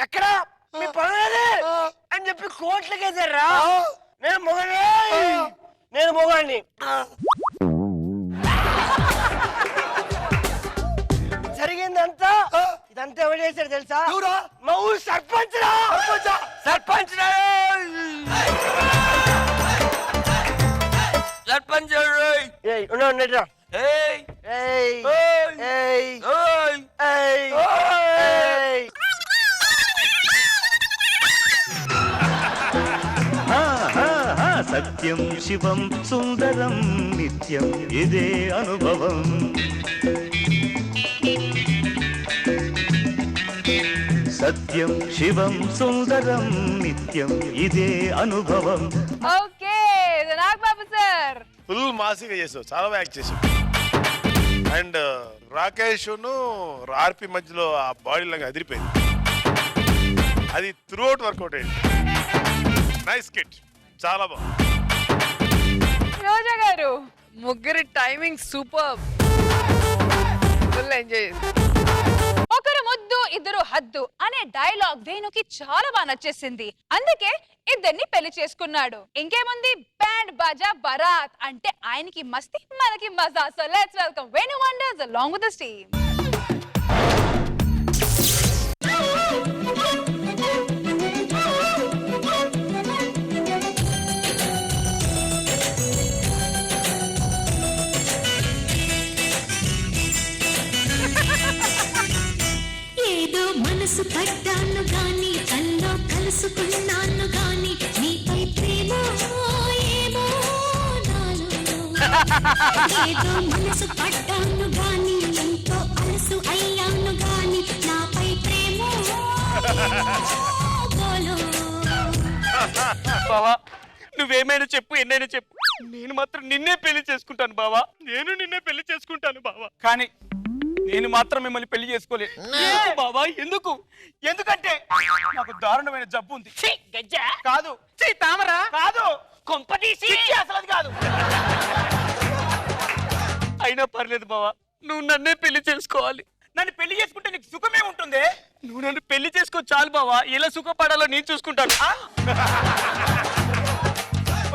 ఎక్కడ మీ పనులు అని చెప్పి కోట్లకేసారా? నేను మొగాడిని. జరిగిందంతా ఇదంతా ఎవరు చేశారు తెలుసా? మా ఊరు సర్పంచ్. సర్పంచ్ సర్పంచ్ ఉన్నట్రా. సత్యం శివం సుందరం నిత్యం ఇదే అనుభవం. సత్యం శివం సుందరం నిత్యం ఇదే అనుభవం. ఓకే నాగబాబు సార్, ఫుల్ మాసిగా చేసావు, చాలా బాగా యాక్ట్ చేసావు. అండ్ రాకేష్ ఆర్పి మధ్యలో ఆ బాడీ లాగా అదిరిపోయింది. అది త్రూఅవుట్ వర్కౌట్ అయింది. నైస్ కిట్, చాలా బాగుంది. రోజా గారు, ముగ్గురి టైమింగ్ సూపర్, ఫుల్ ఎంజాయ్. ఒకరు ముద్దు ఇద్దరు హద్దు అనే డైలాగ్ వేణుకి చాలా బాగా నచ్చేసింది. అందుకే ఇద్దరిని పెళ్లి చేసుకున్నాడు. ఇంకేముంది, బ్యాండ్ బాజా బరాత్ అంటే ఆయనకి మస్తి, మనకి మజా. So let's welcome Venu wonders along with his team. ఏదో మనసు పడ్డాను గాని, కల్లో కలుసుకున్నాను గాని, నీపై ప్రేమ ఏమో నాలో. ఏదో మనసు పడ్డాను గాని, ఎంతో అలసు అయ్యాను గాని, నాపై ప్రేమ బావా నువ్వేమైనా చెప్పు, ఎన్నైనా చెప్పు, నేను మాత్రం నిన్నే పెళ్లి చేసుకుంటాను బావా. నేను నిన్నే పెళ్లి చేసుకుంటాను బావా. కానీ నేను మాత్రం మిమ్మల్ని పెళ్లి చేసుకోలేదు బాబా. ఎందుకు? ఎందుకంటే నాకు దారుణమైన జబ్బు ఉంది. కాదు తామరా, కాదు కొంపదీసి, అసలు అది కాదు. అయినా పర్లేదు బావా, నువ్వు నన్నే పెళ్లి చేసుకోవాలి. నన్ను పెళ్లి చేసుకుంటే నీకు సుఖమే ఉంటుంది. నువ్వు నన్ను పెళ్లి చేసుకో చాలు బావా. ఎలా సుఖపడాలో నేను చూసుకుంటాను.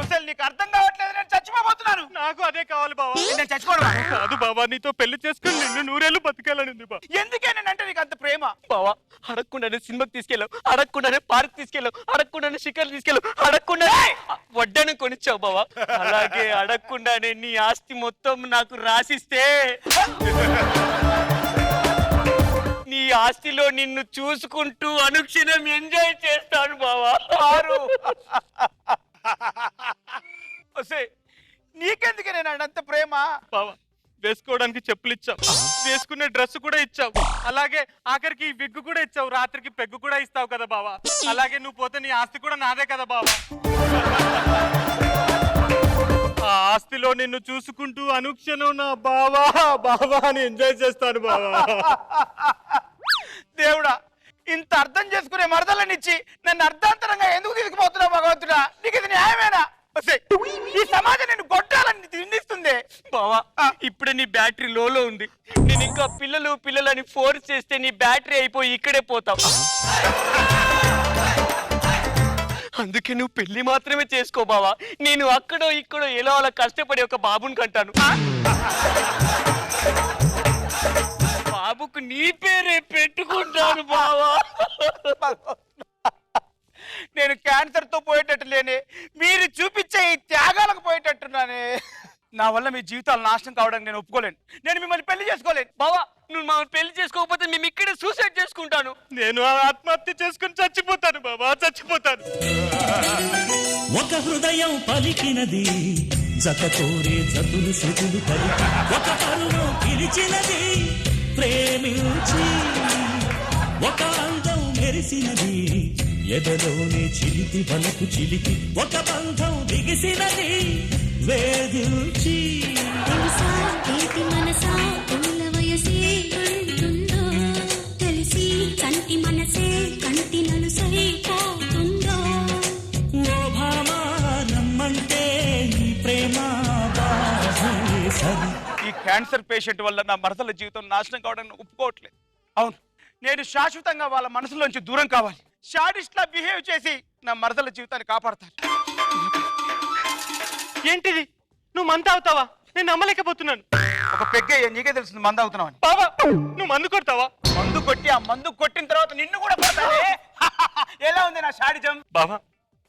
అసలు నీకు అర్థం కావట్లేదు, నేను చచ్చిపోతున్నాను. నాకు అదే కావాలి బావా. నేను చచ్చిపోవడం కాదు బావా, నీతో పెళ్లి చేసుకుని నిన్ను నూరేళ్ళు బతకాలని బావా. ఎందుకే నేనంటే నీకు అంత ప్రేమ బావా? అడగకుండానే సినిమాకి తీసుకెళ్ళావు, అడగకుండానే పార్క్ తీసుకెళ్ళావు, అడగకుండానే షికారు తీసుకెళ్ళావు, అడగకుండానే వడ్డాను కొనిచ్చావు బావా. అలాగే అడగకుండానే నీ ఆస్తి మొత్తం నాకు రాసిస్తే నీ ఆస్తిలో నిన్ను చూసుకుంటూ అనుక్షణం ఎంజాయ్ చేస్తాను బావా. నీకెందుకే నేను అంత ప్రేమ బావా? వేసుకోవడానికి చెప్పులు ఇచ్చావు, వేసుకునే డ్రెస్ కూడా ఇచ్చావు, అలాగే ఆఖరికి విగ్గు కూడా ఇచ్చావు, రాత్రికి పెగ్గు కూడా ఇస్తావు కదా బావా. అలాగే నువ్వు పోతే నీ ఆస్తి కూడా నాదే కదా బావా. ఆ ఆస్తిలో నిన్ను చూసుకుంటూ అనుక్షణం నా బావా బావా అని ఎంజాయ్ చేస్తాను బావా. దేవుడా, ఇంత అర్థం చేసుకునే మరదలనిచ్చి నన్ను అర్ధాంతరంగా ఎందుకు తీసుకుపోతున్నావు భగవంతుడా? నీకు ఇది న్యాయమేనా? ఈ సమాజం నేను కొట్టాలని తిండిస్తుంది బావా. ఇప్పుడే నీ బ్యాటరీ లోలో ఉంది. నేను ఇంకా పిల్లలని ఫోర్స్ చేస్తే నీ బ్యాటరీ అయిపోయి ఇక్కడే పోతావు. అందుకే నువ్వు పెళ్లి మాత్రమే చేసుకో బావా. నేను అక్కడో ఇక్కడో ఎలా అలా కష్టపడి ఒక బాబుని కంటాను. బాబుకు నీ పేరే పెట్టుకుంటాను బావా. నేను క్యాన్సర్ తో పోయేటట్టు లేనే, మీరు చూపించే ఈ త్యాగాలకు పోయేటట్టున్నానే. నా వల్ల మీ జీవితాలు నాశనం కావడానికి నేను ఒప్పుకోలేను. నేను మిమ్మల్ని పెళ్లి చేసుకోలేను. బావా నువ్వు మమ్మల్ని పెళ్లి చేసుకోకపోతే మేము ఇక్కడే సూసైడ్ చేసుకుంటాను. నేను ఆత్మహత్య చేసుకుని చచ్చిపోతాను బాబా, చచ్చిపోతాను. ఒక హృదయం పలికినది జత కోరే జతులు శృతులు కలిపి ఒక పరువం పిలిచినది ప్రేమించి ఒక అందం మెరిసినది ఎదలోనే చిలికి వలకు చిలికి ఒక బంధం దిగిసినది వేధించి తెలుసా ఏటి మనసా పూల వయసే అంటుందో తెలిసి కంటి మనసే కంటి నలుసై పోతుందో ఓ భామా నమ్మంటే ఈ ప్రేమ బాధే సరి. ఈ క్యాన్సర్ పేషెంట్ వల్ల నా మరదల జీవితం నాశనం కావడానికి ఒప్పుకోవట్లేదు. అవును, నేను శాశ్వతంగా వాళ్ళ మనసులోంచి దూరం కావాలి. షాడిస్ట్లా బిహేవ్ చేసి నా మరదల జీవితాన్ని కాపాడతాను. ఏంటిది నువ్వు మంద అవుతావా? నేను నమ్మలేకపోతున్నాను. ఒక పెగ్గే నీకే తెలుస్తుంది మంద అవుతున్నావని. బావా నువ్వు మందు కొడతావా? మందు కొట్టి ఆ మందు కొట్టిన తర్వాత నిన్ను కూడా కొడతానే. ఎలా ఉంది నా షాడిజం? బావా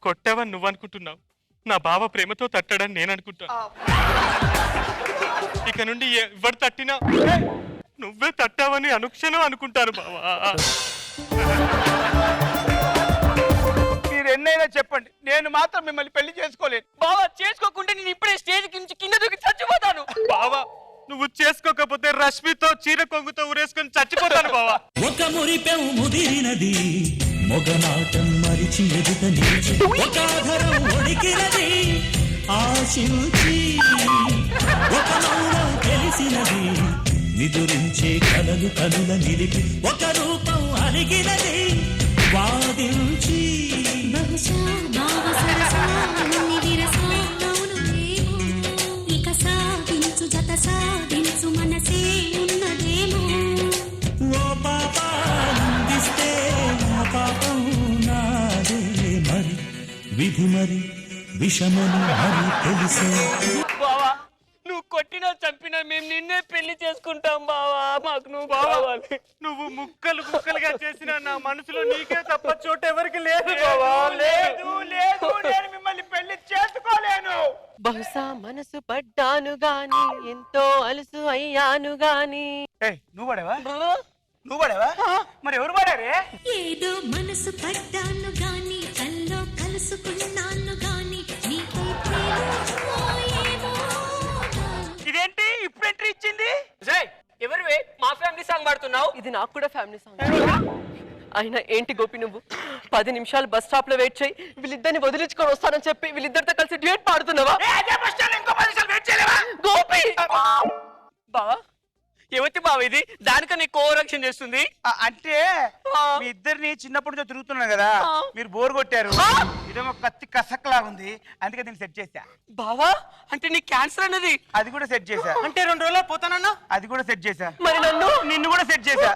కొట్టావని నువ్వు అనుకుంటున్నావు, నా బావ ప్రేమతో తట్టాడని నేను అనుకుంటాను. ఇక నుండి ఎవరు తట్టినా నువ్వే తట్టావని అనుక్షణం అనుకుంటాను బావా. మీరు ఎన్నైనా చెప్పండి, నేను మాత్రం మిమ్మల్ని పెళ్లి చేసుకోలేను. బావా చేసుకోకుంటే నేను ఇప్పుడే స్టేజ్ కింద కింద దూకి చచ్చిపోతాను. బావా నువ్వు చేసుకోకపోతే రష్మితో చీర కొంగుతో ఊరేసుకొని చచ్చిపోతాను బావా. ఒక మురిపెం ముదిరినది మొగమాటం మరిచి ఎదుట నిలిచి ఒక ఆధారం ఒడికినది ఆశించి ఒక మౌనం తెలిసినది నిదురించే కలలు కనుల నిలిపి ఒక రూపం అలిగినది వాదించి బహుశా భావ సరసాన్ని విరసా అవునునేమో ఇక సాగించు జత సాగించు మనసే ఉన్నదేమో ఓ పాపా అందిస్తే ఆ పాపం నాదే మరి విధి మరి విషమని మరి తెలిసే. బావా నువ్వు కొట్టినా చంపినా మేము నిన్నే పెళ్లి చేసుకుంటాం బావా. మాకు నువ్వు కావాలి. నువ్వు ముక్కలు ముక్కలుగా చేసిన నా మనసులో నీకే తప్ప చోటు ఎవరికి లేదు లేదు లేదు, నేను మిమ్మల్ని పెళ్లి చేసుకోలేను. బహుశా మనసు పడ్డాను గాని ఎంతో అలుసు అయ్యాను గాని. నువ్వు పడేవా? నువ్వు పడేవా? మరి ఎవరు పడారే? ఏదో మనసు పడ్డాను గాని కల్లో కలుసుకున్నాను గాని నీపై ప్రేమో ఏమో ఇదేంటి ఇప్పుడు ఎంట్రీ ఇచ్చింది? ఎవరివే మా ఫ్యామిలీ సాంగ్ పాడుతున్నావు? ఇది నాకు కూడా ఫ్యామిలీ సాంగ్. అయినా ఏంటి గోపి నువ్వు 10 నిమిషాలు బస్ స్టాప్ లో వెయిట్ చేయి వీళ్ళిద్దరిని వదిలించుకొని వస్తానని చెప్పి వీళ్ళిద్దరితో కలిసి డ్యూయట్ పాడుతున్నావా? గోపి బావా ఎవతి బావ ఇది? దానికన్నా ఎక్కువ ఓవరాక్షన్ చేస్తుంది. అంటే మీ ఇద్దరిని చిన్నప్పటి నుంచి తిరుగుతున్నాను కదా, మీరు బోర్ కొట్టారు. ఇదేమో కత్తి కసక్లాగా ఉంది, అందుకే దీన్ని సెట్ చేశా. బావా అంటే నీ క్యాన్సర్ అన్నది అది కూడా సెట్ చేశా. అంటే 2 రోజుల్లో పోతానన్నా అది కూడా సెట్ చేశా. మరి నిన్ను కూడా సెట్ చేశా.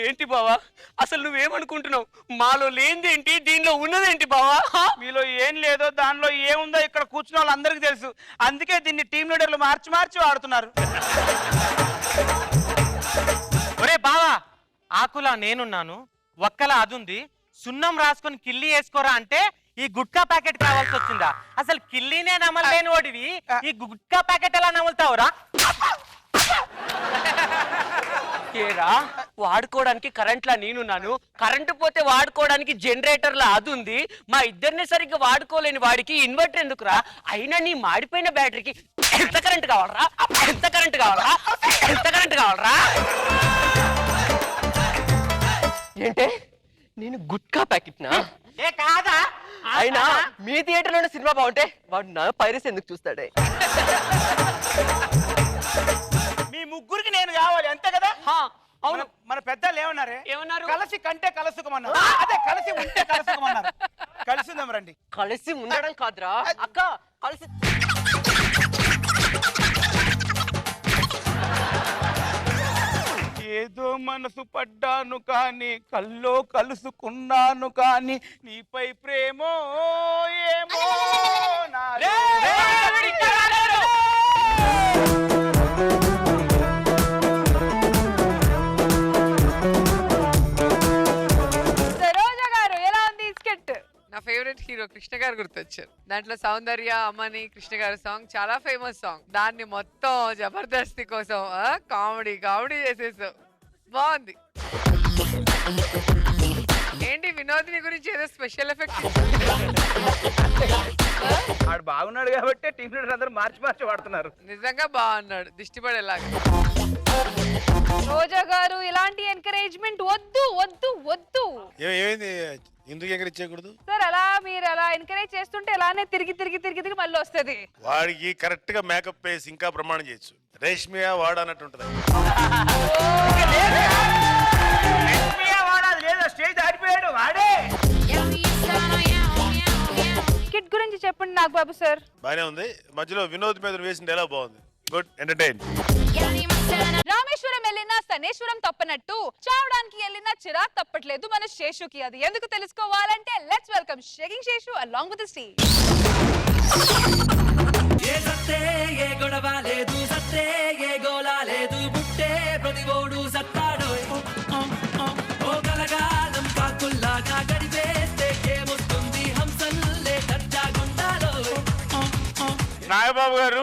ఏంటి బావా అసలు నువ్వేమనుకుంటున్నావు? మాలో లేనిదేంటి దీనిలో ఉన్నదేంటి బావా? మీలో ఏం లేదో దానిలో ఏముందో ఇక్కడ కూర్చున్న వాళ్ళందరికీ తెలుసు. అందుకే దీన్ని టీం లీడర్లు మార్చి మార్చి వాడుతున్నారు. ఒరే బావా ఆకులా నేనున్నాను, ఒక్కలా అదుంది, సున్నం రాసుకొని కిల్లి వేసుకోరా అంటే ఈ గుట్కా ప్యాకెట్ కావాల్సి వచ్చిందా? అసలు కిల్లీనే నమ్మలేని వాడివి ఈ గుట్కా ప్యాకెట్ ఎలా నమ్ముతావురా? ఏరా వాడుకోవడానికి కరెంట్లా నేనున్నాను, కరెంటు పోతే వాడుకోవడానికి జనరేటర్లా అది ఉంది. మా ఇద్దరిని సరిగ్గా వాడుకోలేని వాడికి ఇన్వర్టర్ ఎందుకురా? అయినా నీ మాడిపోయిన బ్యాటరీకి ఎంత కరెంట్ కావాలరా? ఎంత కరెంట్ కావాలరా? ఎంత కరెంట్ కావాలరా? ఏంటే నేను గుట్కా ప్యాకెట్ నా? ఏ కాదా? అయినా మీ థియేటర్ లోనే సినిమా బాగుంటే వాడు నా పైరసీ ఎందుకు చూస్తాడే? మీ ముగ్గురికి నేను కావాలి అంతే కదా? అవును. మన పెద్దలు ఏమన్నారే? ఏమన్నారు? కలిసి కంటే కలుసుకుమన్నారు. అదే కలిసి ఉంటే కలుసుకుమన్నారు. కలిసి ఉందాం రండి. కలిసి ఉండడం కాదురా అక్క, కలిసి ఏదో మనసు పడ్డాను కానీ కల్లో కలుసుకున్నాను కానీ నీపై ప్రేమో ఏమో నాలో. సరోజా గారు ఎలా ఉంది ఈ స్కిట్? నా ఫేవరెట్ హీరో కృష్ణ గారు గుర్తొచ్చారు. దాంట్లో సౌందర్య అమ్మని కృష్ణ గారి సాంగ్ చాలా ఫేమస్ సాంగ్. దాన్ని మొత్తం జబర్దస్తి కోసం కామెడీ చేసేసావు. బాగుంది. ఏంటి వినోదిని గురించి ఏదో స్పెషల్ ఎఫెక్ట్? ఆడు బాగున్నాడు కాబట్టి టీమ్ లీడర్ అందరూ మార్చి వాడుతున్నారు. నిజంగా బాగున్నాడు, దిష్టి పడేలాగా. రోజా గారు ఇలాంటి ఎంకరేజ్మెంట్ వద్దు వద్దు వద్దు. ఏమైంది, ఎందుకు ఎంకరేజ్ చేయకూడదు సార్? మీరు అలా ఎంకరేజ్ చేస్తుంటే అలానే తిరిగి మళ్ళీ వస్తుంది. వాడికి కరెక్ట్ గా మేకప్ వేసి ఇంకా ప్రమాణం చేయొచ్చు. రేష్మియా వాడన్నట్టు ఉంటది. స్టేజ్ దాటిపోయాడు వాడే. కిట్ గురించి చెప్పండి నాగ్ బాబు సార్. బానే ఉంది. మధ్యలో వినోద్ మీద వేసిన డైలాగ్ బాగుంది. Good entertain. రామేశ్వరం వెళ్ళినా శనేశ్వరం తప్పనట్టు చావడానికి వెళ్ళినా చిరాక్ తప్పట్లేదు మన శేషుకి. అది ఎందుకు తెలుసుకోవాలంటే let's welcome shaking Seshu along with the stage. ఏ సత్తే ఏ గొడవ లేదు, సత్తే ఏ గోలా లేదు, బుట్టే ప్రతివోడు సత్తాడు. ఓ గలగాలం కాకుల్లాగా గడిపేస్తే ఏమొస్తుంది, హంసల్లే దర్జాగుండాలో. నాగబాబు గారు,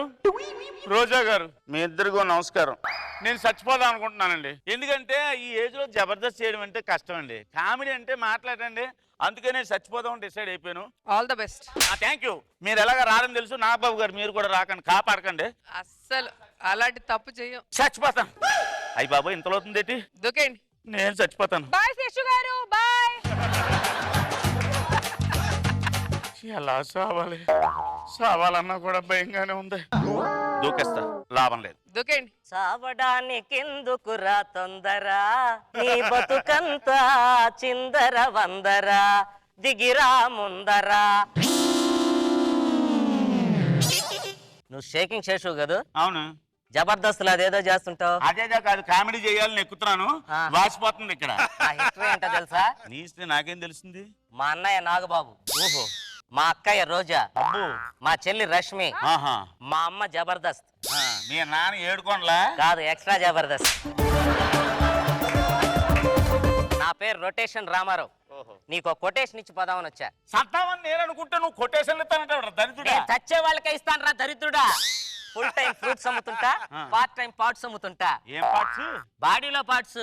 రోజా గారు, మీ ఇద్దరికో నమస్కారం. నేను చచ్చిపోదాం అనుకుంటున్నానండి. ఎందుకంటే ఈ ఏజ్ లో జబర్దస్త్ చేయడం అంటే కష్టం అండి. కామెడీ అంటే మాట్లాడండి. అందుకే నేను చచ్చిపోదాం డిసైడ్ అయిపోయాను. All the best. Thank you. మీరు ఎలాగ రారని తెలుసు. నాగబాబు గారు మీరు కూడా రాకండి, కాపాడకండి. అస్సలు అలాంటి తప్పు చెయ్యం. చచ్చిపోతాను. అయ్యి బాబు ఇంతలో అవుతుంది. దూకేండి. నేను చచ్చిపోతాను. బాయ్ శేషు గారు, బాయ్. ఎలా సావాలన్నా కూడా భయంగానే ఉంది. దూకేస్తా, లాభం లేదు. దూకేండి. సావడానికెందుకురా తొందర, నీ బతుకంతా చిందర వందర, దిగిరా ముందరా. నువ్వు షేకింగ్ శేషు కదా? అవును. జబర్దస్త్ అదేదో చేస్తుంటావు. అదేదో కాదు, కామెడీ చేయాలని ఎక్కుతున్నాను. వాసిపోతుంది ఇక్కడ. హిస్టరీ ఏంటో తెలుసా? నీ ఇస్తే నాకేం తెలుస్తుంది? మా అన్నయ్య నాగబాబు, ఓహో, మా అక్కయ్య రోజా, అబ్బో, మా చెల్లి రష్మి, ఆహా, మా అమ్మ జబర్దస్త్. మీ నాన్న ఏడుకోండ్లా? కాదు, ఎక్స్ట్రా జబర్దస్త్. నా పేరు రొటేషన్ రామారావు. నీకు కొటేషన్ ఇచ్చి పోదామని వచ్చా. సత్తావని నేను అనుకుంటే నువ్వు కొటేషన్లు ఇస్తానంటే దరిద్రుడా. చచ్చే వాళ్ళకే ఇస్తాను రా దరిద్రుడా. ఫుల్ టైం ఫ్రూట్స్ అమ్ముతుంటా, పార్ట్ టైం పార్ట్స్ అమ్ముతుంటా. ఏం పార్ట్స్? బాడీలో పార్ట్స్.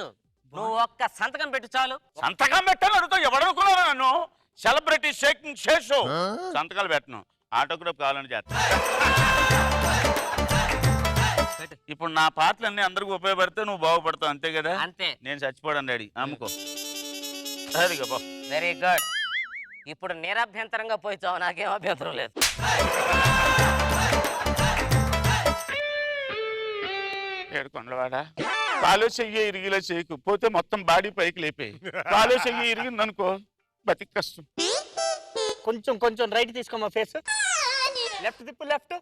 నువ్వు ఒక్క సంతకం పెట్టు చాలు. సంతకం పెట్టాను అడుగుతా. ఎవడనుకున్నాను నన్ను? Celebrity shaking Seshu. సంతకాలు పెట్టను, ఆటోగ్రాఫ్ కావాలని చేస్తా. ఇప్పుడు నా పాటలన్నీ అందరికి ఉపయోగపడితే నువ్వు బాగుపడతావు, అంతే కదా? అంతే. నేను చచ్చిపోవడం రెడీ. అమ్ముకో. అదిగో బా. Very good. ఇప్పుడు నిరభ్యంతరంగా పోయిచావు, నాకేం అభ్యంతరం లేదు. ఏడుకొండవాడా, కాలు చెయ్యి ఇరిగిలో చేయకు, పోతే మొత్తం బాడీ పైకి లేపే. కాలు చెయ్యి ఇరిగింది అనుకో, బతికి కష్టం. కొంచెం రైట్ తీసుకోమా ఫేస్. లెఫ్ట్ తిప్పు, లెఫ్ట్.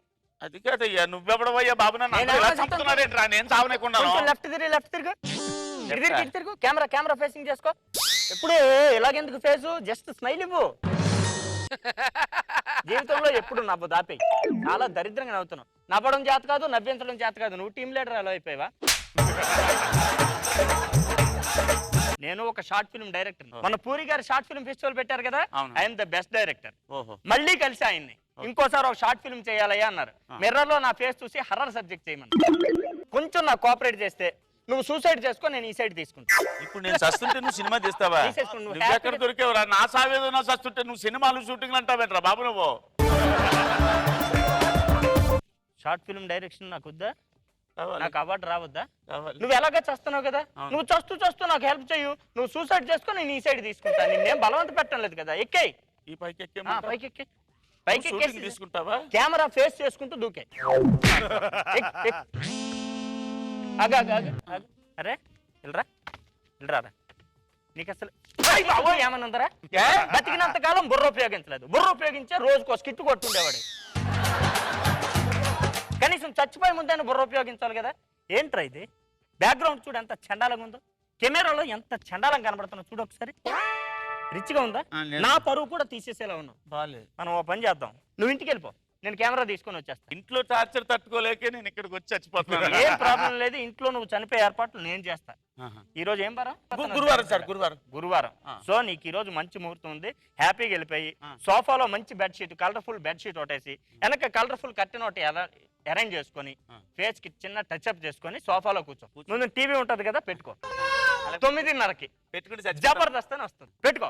అది కాదయ్యా, నువ్వెవడవయ్యా బాబు? నన్నున్నారేంట్రా? నేను చావనేకున్నా. లెఫ్ట్ తిరుగు. కెమెరా ఫేసింగ్ చేసుకో. ఎప్పుడు ఇలాగెందుకు ఫేసు? జస్ట్ స్మైల్ ఇవ్వు. జీవితంలో ఎప్పుడు నవ్వు దాపి. చాలా దరిద్రంగా నవ్వుతున్నావు. నవ్వడం చేత కాదు, నవ్వించడం చేత కాదు. నువ్వు టీమ్ లీడర్ ఎలా అయిపోయావా? నేను ఒక షార్ట్ ఫిల్మ్ డైరెక్టర్. మన పూరి గారు షార్ట్ ఫిల్మ్ ఫెస్టివల్ పెట్టారు కదా, ఐఎమ్ ద బెస్ట్ డైరెక్టర్. మళ్ళీ కలిసి ఆయన్ని ఇంకోసారి ఒక షార్ట్ ఫిల్మ్ చేయాలయ్యా అన్నారు. మిర్రర్ లో నా ఫేస్ చూసి హర్రర్ సబ్జెక్ట్ చేయమన్నారు. కొంచెం నాకు కోఆపరేట్ చేస్తే నువ్వు సూసైడ్ చేసుకో, నేను ఈ సైడ్ తీసుకుంటా. ఇప్పుడు నేను చస్తుంటే నువ్వు సినిమా తీస్తావా? ఎక్కడ దొరికేవరా? నా సావేదో నా చస్తుంటే నువ్వు సినిమాలు షూటింగ్లు అంటావేంట్రా బాబు? నువ్వు షార్ట్ ఫిల్మ్ డైరెక్షన్ నాకు వద్దా? నాకు అవార్డు రావద్దా? నువ్వు ఎలాగ చేస్తున్నావు కదా, నువ్వు చస్తూ నాకు హెల్ప్ చేయు. నువ్వు సూసైడ్ చేసుకో, నేను ఈ సైడ్ తీసుకుంటా. నేనేం బలవంత పెట్టడం లేదు కదా. ఎక్కాయి ఈ పైకి పైకి తీసుకుంటావా? కెమెరా ఫేస్ చేసుకుంటూ దూకే. అరే వెళ్ళరా. నీకు అసలు ఏమన్నా ఉందరా? బతికినంత కాలం బుర్ర ఉపయోగించలేదు. బుర్ర ఉపయోగించే రోజుకో స్కిట్ కొట్టుండేవాడు. కనీసం చచ్చిపోయే ముందే బుర్ర ఉపయోగించాలి కదా. ఏంట్రా ఇది? బ్యాక్గ్రౌండ్ చూడు ఎంత చండాలంగా ఉందో. కెమెరాలో ఎంత చండాలం కనబడుతున్నావు చూడు ఒకసారి. రిచ్గా ఉందా? నా పరువు కూడా తీసేసేలా ఉన్నావు. మనం ఓ పని చేద్దాం, నువ్వు ఇంటికి వెళ్ళిపో. నేను కెమెరా తీసుకొని వచ్చేస్తాను. ఇంట్లో టార్చర్ తట్టుకోలేకే నేను ఇక్కడికి వచ్చి చచ్చిపోతున్నాను. ఏం ప్రాబ్లం లేదు, ఇంట్లో నువ్వు చనిపోయే ఏర్పాట్లు నేను చేస్తా. ఈ రోజు ఏం వారం? గురువారం సార్, గురువారం. సో నీకు ఈ రోజు మంచి ముహూర్తం ఉంది, హ్యాపీగా వెళ్ళిపోయి సోఫాలో మంచి బెడ్షీట్, కలర్ఫుల్ బెడ్షీట్ ఒకటేసి వెనక కలర్ఫుల్ కర్టెన్ ఒకటి అరేంజ్ చేసుకొని ఫేస్ కి చిన్న టచ్ అప్ చేసుకొని సోఫాలో కూర్చో. ముందు టీవీ ఉంటది కదా, పెట్టుకో. 9:30కి పెట్టుకుంటే జబర్దస్త్ అని వస్తుంది, పెట్టుకో.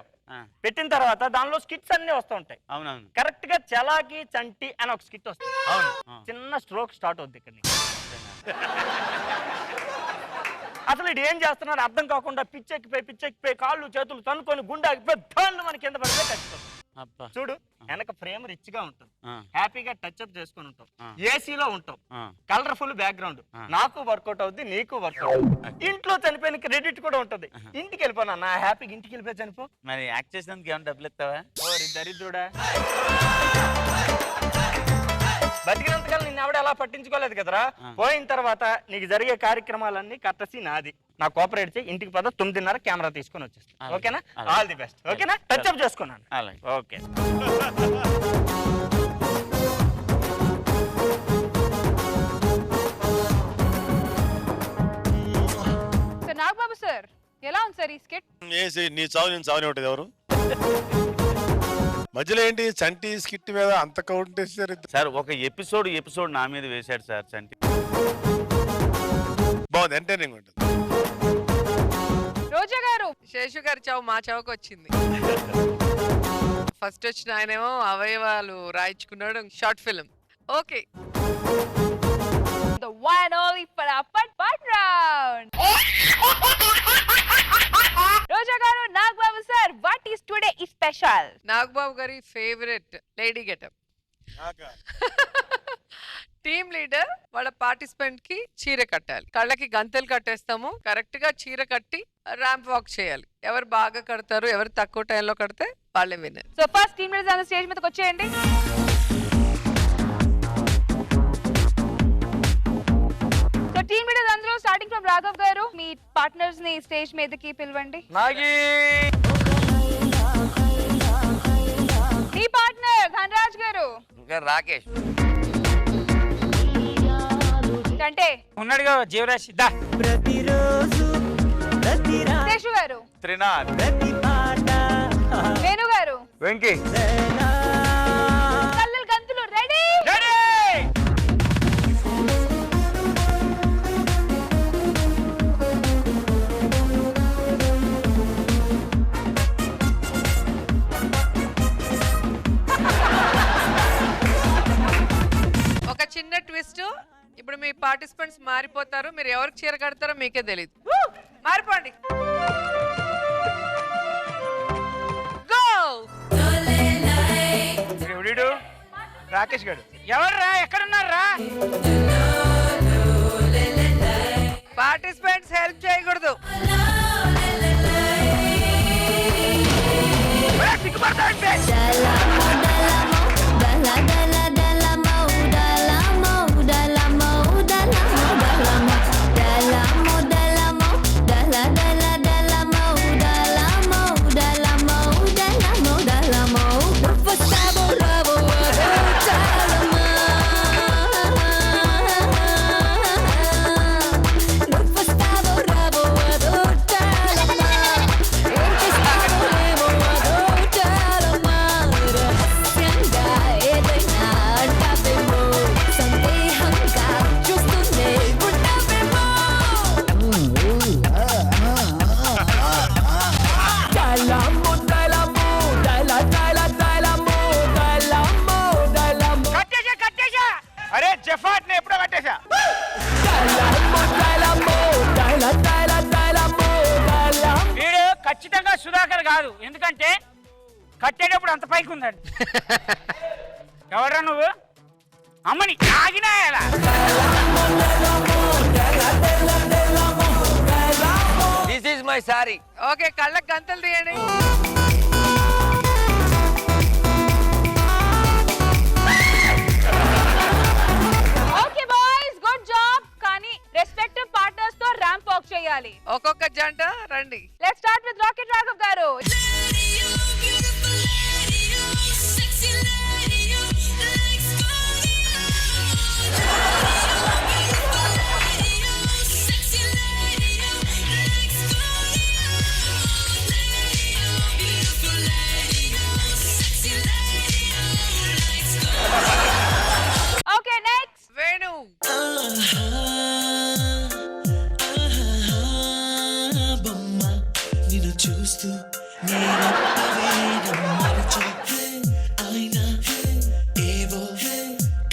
పెట్టిన తర్వాత దానిలో స్కిట్స్ అన్ని వస్తూ ఉంటాయి. అవునవును. కరెక్ట్ గా చలాకి చంటి అని ఒక స్కిట్ వస్తుంది. అవును. చిన్న స్ట్రోక్ స్టార్ట్ అవుద్ది ఇక్కడ. అసలు ఇది ఏం చేస్తున్నారు అర్థం కాకుండా పిచ్చెక్కిపోయి కాళ్ళు చేతులు తనుకొని గుండె పెద్ద మన కింద పడిపోయి చచ్చిపోతుంది. చూడు, వెనక ఫ్రేమ్ రిచ్ గా ఉంటుంది, హ్యాపీగా టచ్ అప్ చేసుకుని ఉంటాం, ఏసీలో ఉంటాం, కలర్ఫుల్ బ్యాక్గ్రౌండ్. నాకు వర్కౌట్ అవుద్ది, నీకు వర్కౌట్. ఇంట్లో చనిపోయిన క్రెడిట్ కూడా ఉంటది. ఇంటికి వెళ్ళిపోనా, నా హ్యాపీగా ఇంటికి వెళ్ళిపోయి చనిపో. మరి యాక్ట్ చేసినందుకు ఏమైనా డబ్బులు ఇస్తావా? ఓరి దరిద్రుడా, బతికినంతకాలం నిన్ను ఎవడ అలా పట్టించుకోలేదు కదరా. పోయిన తర్వాత నీకు జరిగే కార్యక్రమాలన్నీ కట్టసి నాది. నా కోఆపరేట్ చేయి, ఇంటికి పద. 9:30 కెమెరా తీసుకొని వచ్చేస్తా. ఓకేనా? All the best. ఓకేనా? టచ్ అప్ చేసుకున్నాను. ఓకే. నాగబాబు సార్, ఎలా ఉంది సార్ ఈ స్కిట్? నీ చావు నేను చావుని ఉంటుంది ఎవరు మధ్యలో ఏంటి చంటి స్కిట్ మీద అంత కౌంట్ వేసారు సార్? ఒక ఎపిసోడ్ నా మీద వేశాడు సార్ చంటి. బాగుంది, ఎంటర్టైనింగ్ ఉంటుంది. రోజా గారు, శేషు గారి చావు మా చావుకు వచ్చింది. ఫస్ట్ వచ్చిన ఆయనేమో అవయవాలు రాయించుకున్నాడు, short film. Okay, the one and only Fatapat Butt Round. Roja garu, Nagababu sir, what is today special? Nagababu గారి favourite lady getup. Team leader వాళ్ళ పార్టిసిపెంట్ కి చీర కట్టాలి, కళ్ళకి గంతలు కట్టేస్తాము. కరెక్ట్ గా చీర కట్టి ర్యాంప్ వాక్ చేయాలి. ఎవరు బాగా కడతారు, ఎవరు తక్కువ టైంలో కడితే వాళ్ళే winner. So first team leaders on stage మీదకి వచ్చేయండి. సో టీమ్ లీడర్స్ అందరూ స్టార్టింగ్ ఫ్రమ్ రాఘవ్ గారు, మీ పార్ట్నర్స్ ని స్టేజ్ మీదకి పిలవండి. మీ పార్ట్నర్ ధనరాజ్ గారు, రాకేష్ అంటే ఉన్నాడుగా జీవరాశి. దా శేషు గారు, త్రినాథ్, వేణు గారు, వెంకీ, కళ్ళలు గంతులు రెడీ. ఒక చిన్న ట్విస్ట్, ఇప్పుడు మీ పార్టిసిపెంట్స్ మారిపోతారు. మీరు ఎవరికి చీర కడతారో మీకే తెలియదు. మారిపోండి. ఎవడు? రాకేష్ గారు. ఎవర్రా, ఎక్కడున్నారా? పార్టిసిపెంట్స్ హెల్ప్ చేయకూడదు. అరే జఫాట్ ని ఎప్పుడో కట్టేశా. వీడు ఖచ్చితంగా సుధాకర్ కాదు, ఎందుకంటే కట్టేటప్పుడు అంత పైకి ఉందండి. ఎవరా నువ్వు? అమ్మని ఆగినా ఎలా? This is my sorry. Okay, కళ్ళకి గంతలు తీయండి. Okay boys, good job. కానీ రెస్పెక్టివ్ పార్ట్నర్స్ తో ర్యాంప్ వాక్ చేయాలి. ఒక్కొక్క జంట రండి. Let's start with rocket Raghav గారు. Sexy lady, let's go. బొమ్మ నిన్ను చూస్తూ నేనొక్కవేయడం మరచా అయినా ఏవో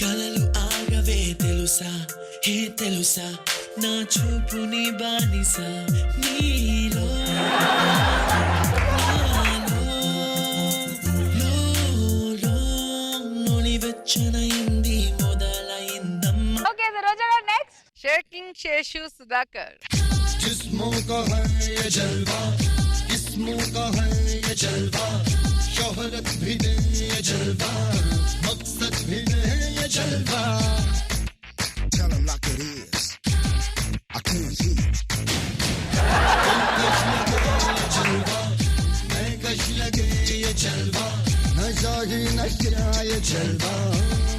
కలలు ఆగవే తెలుసా హే తెలుసా నా చూపు నీ బానిస నీలో నొలివెచ్చనైంది మొదలైందమ్మ. Okay Roja garu next. Shaking Seshu Sudhakar. जिस्मों का है ये जलवा जिस्मों का है ये जलवा शोहरत भी दे ये जलवा मकसद भी दे ये जलवा Tell 'em like it is I can't see कश लगे ये जलवा मैं कश लगे ये जलवा नशा ही नशा ये जलवा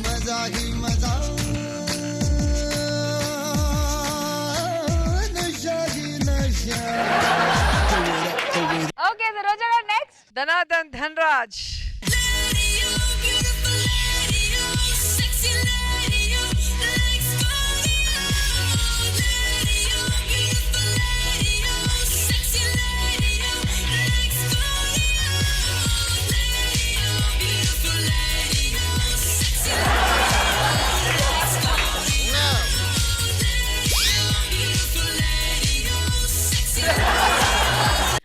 मजा ही मजा okay Roja garu next. Dhanadhan Dhanraj.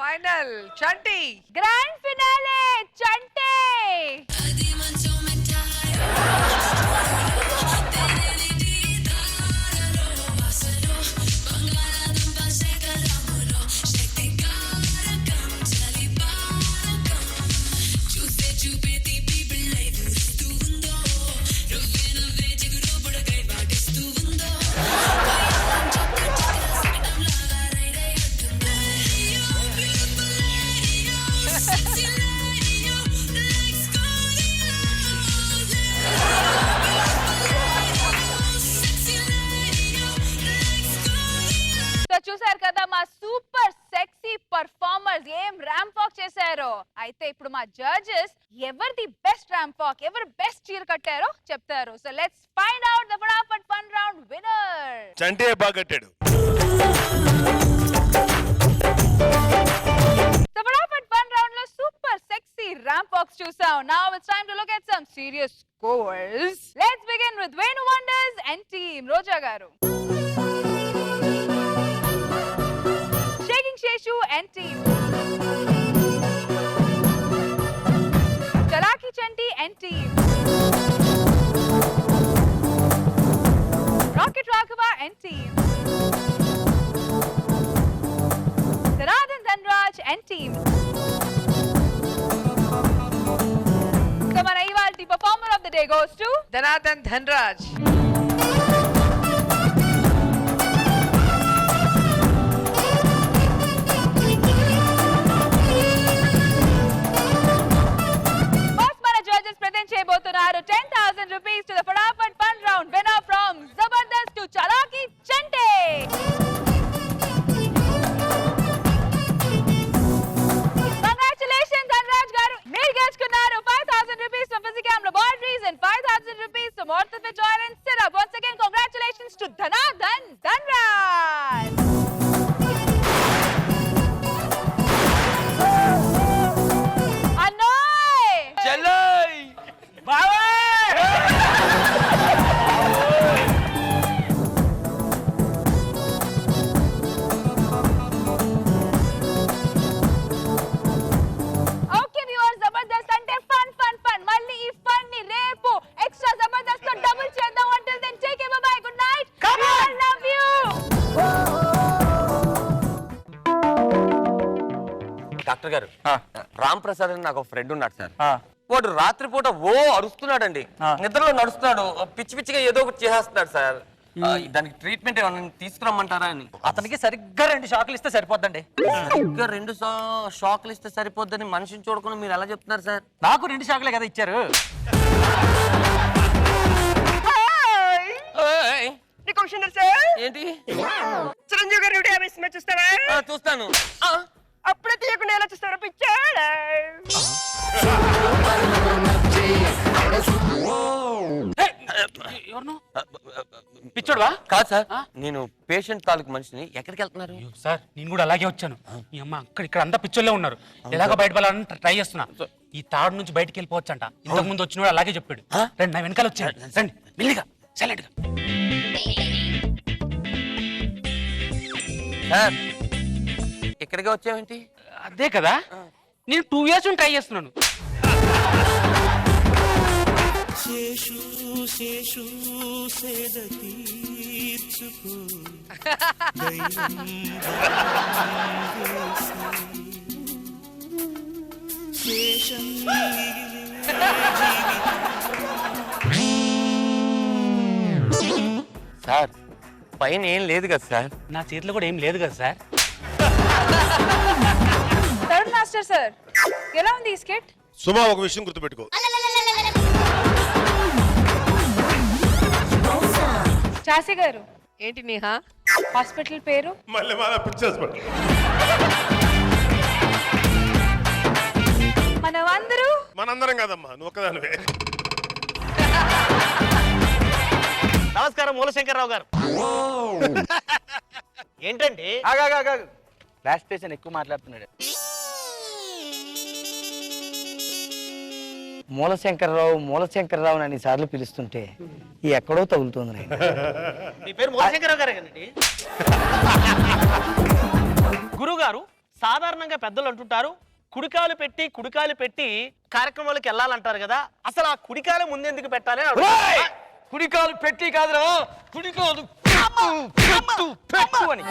Final Chanti. Grand finale Chanti. చూసారు కదా మా సూపర్ సెక్సీ పర్ఫార్మర్స్ ఏం ర్యాంప్ వాక్ చేశారో. అయితే ఇప్పుడు మా జడ్జెస్ ఎవరిది బెస్ట్ ర్యాంప్ వాక్, ఎవరు బెస్ట్ చీర కట్టారో చెప్తారు. So let's find out the Fatafat fun round winner. Chanti బాగా కట్టాడు. సో ఫటాఫట్ ఫన్ రౌండ్ లో సూపర్ సెక్సీ ర్యాంప్ వాక్స్ చూసాం. Now it's time to look at some serious scores. Let's begin with Venu wonders and team. Roja garu. Sheshu and team. Chalaki Chanti and team. Rocket Raghava and team. Dhanadhan Dhanraj and team. So mana ivalti performer of the day goes to ధనాధన్ Dhanraj. చేయబోతున్నారు 10,000 rupees to the Fadafat Fun Round winner from Zabardast to Chalaki Chante. Congratulations Dhanraj garu, meer geluchukunnaru 5,000 rupees from Physicam Laboratories and 5,000 rupees from Orthopedic Oil and Syrup. Once again congratulations to Dhanadhan Dhanraj. Annoy Challai బావా. Okay viewers, Jabardasth అంటే fun fun fun. మళ్ళీ ఈ fun ని రేపు extra Jabardasth తో double చేద్దాం. Until then take care, bye bye, good night, I love you. Doctor గారు, రామ్ ప్రసాద్ అని నాకు ఒక ఫ్రెండ్ ఉన్నాడు సార్. వాడు రాత్రిపూట ఓ అరుస్తున్నాడండి, నిద్రలో నడుస్తున్నాడు, పిచ్చి పిచ్చిగా ఏదో ఒకటి చేసేస్తున్నాడు సార్. దానికి ట్రీట్మెంట్ ఏమన్నా తీసుకురమ్మంటారా అని. అతనికి సరిగ్గా 2 షాకులు ఇస్తే సరిపోద్దండి. సరిగ్గా 2 షాకులు ఇస్తే సరిపోద్దని మనిషిని చూడకుండా మీరు ఎలా చెప్తున్నారు సార్? నాకు 2 షాకులే కదా ఇచ్చారు. ఏంటి? చిరంజీవి గారు 150 సినిమా చూస్తావా? చూస్తాను. అప్పుడే తీయకుండా ఎలా చూస్తారో పిచ్చాడా? ఎవరు పిచ్చోడువా? కాదు సార్, నేను పేషెంట్ తాలూకు మనిషిని. ఎక్కడికి వెళ్తున్నారు? సార్ నేను కూడా అలాగే వచ్చాను. మీ అమ్మ ఇక్కడ అంతా పిచ్చోళ్ళే ఉన్నారు. ఎలాగో బయటపడాలని ట్రై చేస్తున్నా. ఈ తాడు నుంచి బయటికి వెళ్ళిపోవచ్చంట. ఇంతకు ముందు వచ్చిన వాడు అలాగే చెప్పాడు. రండి, నా వెనకాల వచ్చాడు. రండి మెల్లిగా, సైలెంట్ గా. సార్ ఇక్కడికే వచ్చావేంటి? అదే కదా, నేను 2 years నుంచి ట్రై చేస్తున్నాను. శేషు శేషు సేద తీర్చుకో శేషం సార్ పైన ఏం లేదు కదా సార్? నా చేతిలో కూడా ఏం లేదు కదా సార్? థర్డ్ మాస్టర్ సార్, ఎలా ఉంది ఈ స్కెట్? సుమా, ఒక విషయం గుర్తుపెట్టుకో. చాసి గారు, ఏంటి నేహా? హాస్పిటల్ పేరు? మళ్ళీ మన పిక్చర్స్ పట్టు. మనందరం కాదమ్మా, నువ్వు ఒక్కదానివే. నమస్కారం మూలశంకర్రావు గారు. ఏంటండి? క్లాస్ పేషన్ ఎక్కువ మాట్లాడుతున్నాడు. మూలశంకర్రావు అని సార్లు పిలుస్తుంటే ఈ ఎక్కడో తగులుతుంది. మీ పేరు మూలశంకర్రావు గారే కదండి? గురుగారు, సాధారణంగా పెద్దలు అంటుంటారు కుడికాలు పెట్టి కార్యక్రమాలకు వెళ్ళాలంటారు కదా. అసలు ఆ కుడికాలు ముందెందుకు పెట్టాలి? కుడికాలు పెట్టి కాదురా, కుడికాలు పెట్టు అని.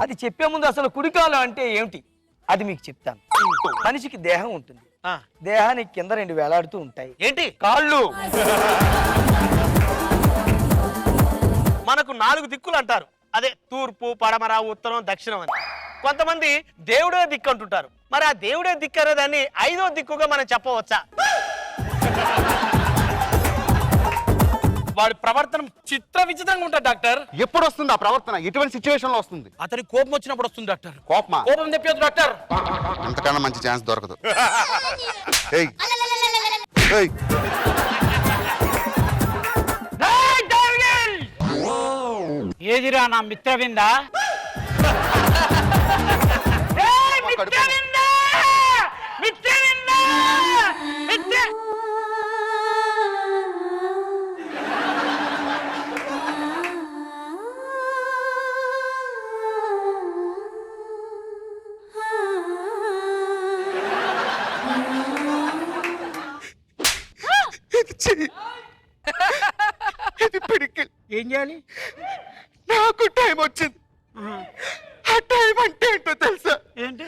అది చెప్పే ముందు అసలు కుడికాలు అంటే ఏమిటి అది మీకు చెప్తాను. మనిషికి దేహం ఉంటుంది. దేహానికి కింద 2 వేలాడుతూ ఉంటాయి. ఏంటి? కాళ్ళు. మనకు 4 దిక్కులు అంటారు. అదే తూర్పు, పడమర, ఉత్తరం, దక్షిణం అని. కొంతమంది దేవుడే దిక్కు అంటుంటారు. మరి ఆ దేవుడే దిక్కు అనే దాన్ని 5వ దిక్కుగా మనం చెప్పవచ్చా? వాడి ప్రవర్తన విచిత్రంగా ఉంటుంది డాక్టర్. ఎప్పుడు వస్తుంది ఆ ప్రవర్తన? ఎటువంటి సిచ్యువేషన్ లో వస్తుంది? అతని కోపం వచ్చినప్పుడు వస్తుంది డాక్టర్. కోపమా? కోపం తెప్పదు డాక్టర్. అంతకన్నా మంచి ఛాన్స్ దొరకదు. ఏయ్ ఏయ్ ఏదిరా నా మిత్రవిందా? ఏం చేయాలి? నాకు టైం వచ్చింది. ఆ టైం అంటే ఏంటో తెలుసా? ఏంటి?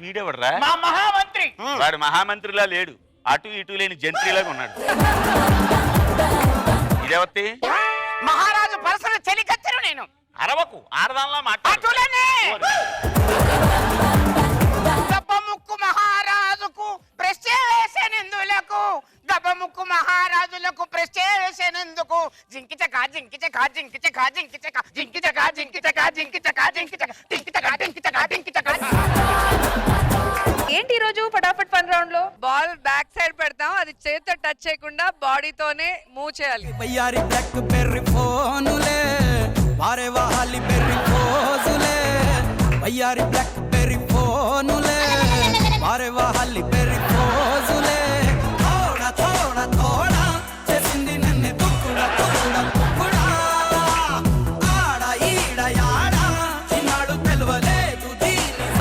వీడెవడరా? మా మహామంత్రి. వాడు మహామంత్రిలా లేడు, అటు ఇటు లేని జంత్రిలాగా ఉన్నాడు. ఇదేవత్తి మహారాజు పరసన చెలికత్తెను నేను. అరవకు, ఆడదానిలా మాట్లాడు. గబ్బముక్కు మహారాజుకు ప్రశ్న వేసేందులకు, గబ్బముక్కు మహారాజులకు ప్రశ్న వేసేందుకు జింకిచక జింకిచక జింకిచక జింకిచక జింకిచక జింకిచక జింకిచక జింకిచక జింకిచక జింకిచక జింకిచక. ఏంటి ఈ రోజు ఫటాఫట్ ఫన్ రౌండ్ లో? బాల్ బ్యాక్ సైడ్ పెడతాం, అది చేతితో టచ్ చేయకుండా బాడీతోనే మూవ్ చేయాలి. బయ్యారి బ్లాక్ బెర్రీ ఫోనులే వారే వాహాలి బెర్రీ ఫోజులే బయ్యారి బ్లాక్ బెర్రీ ఫోనులే వారే వాహాలి బెర్రీ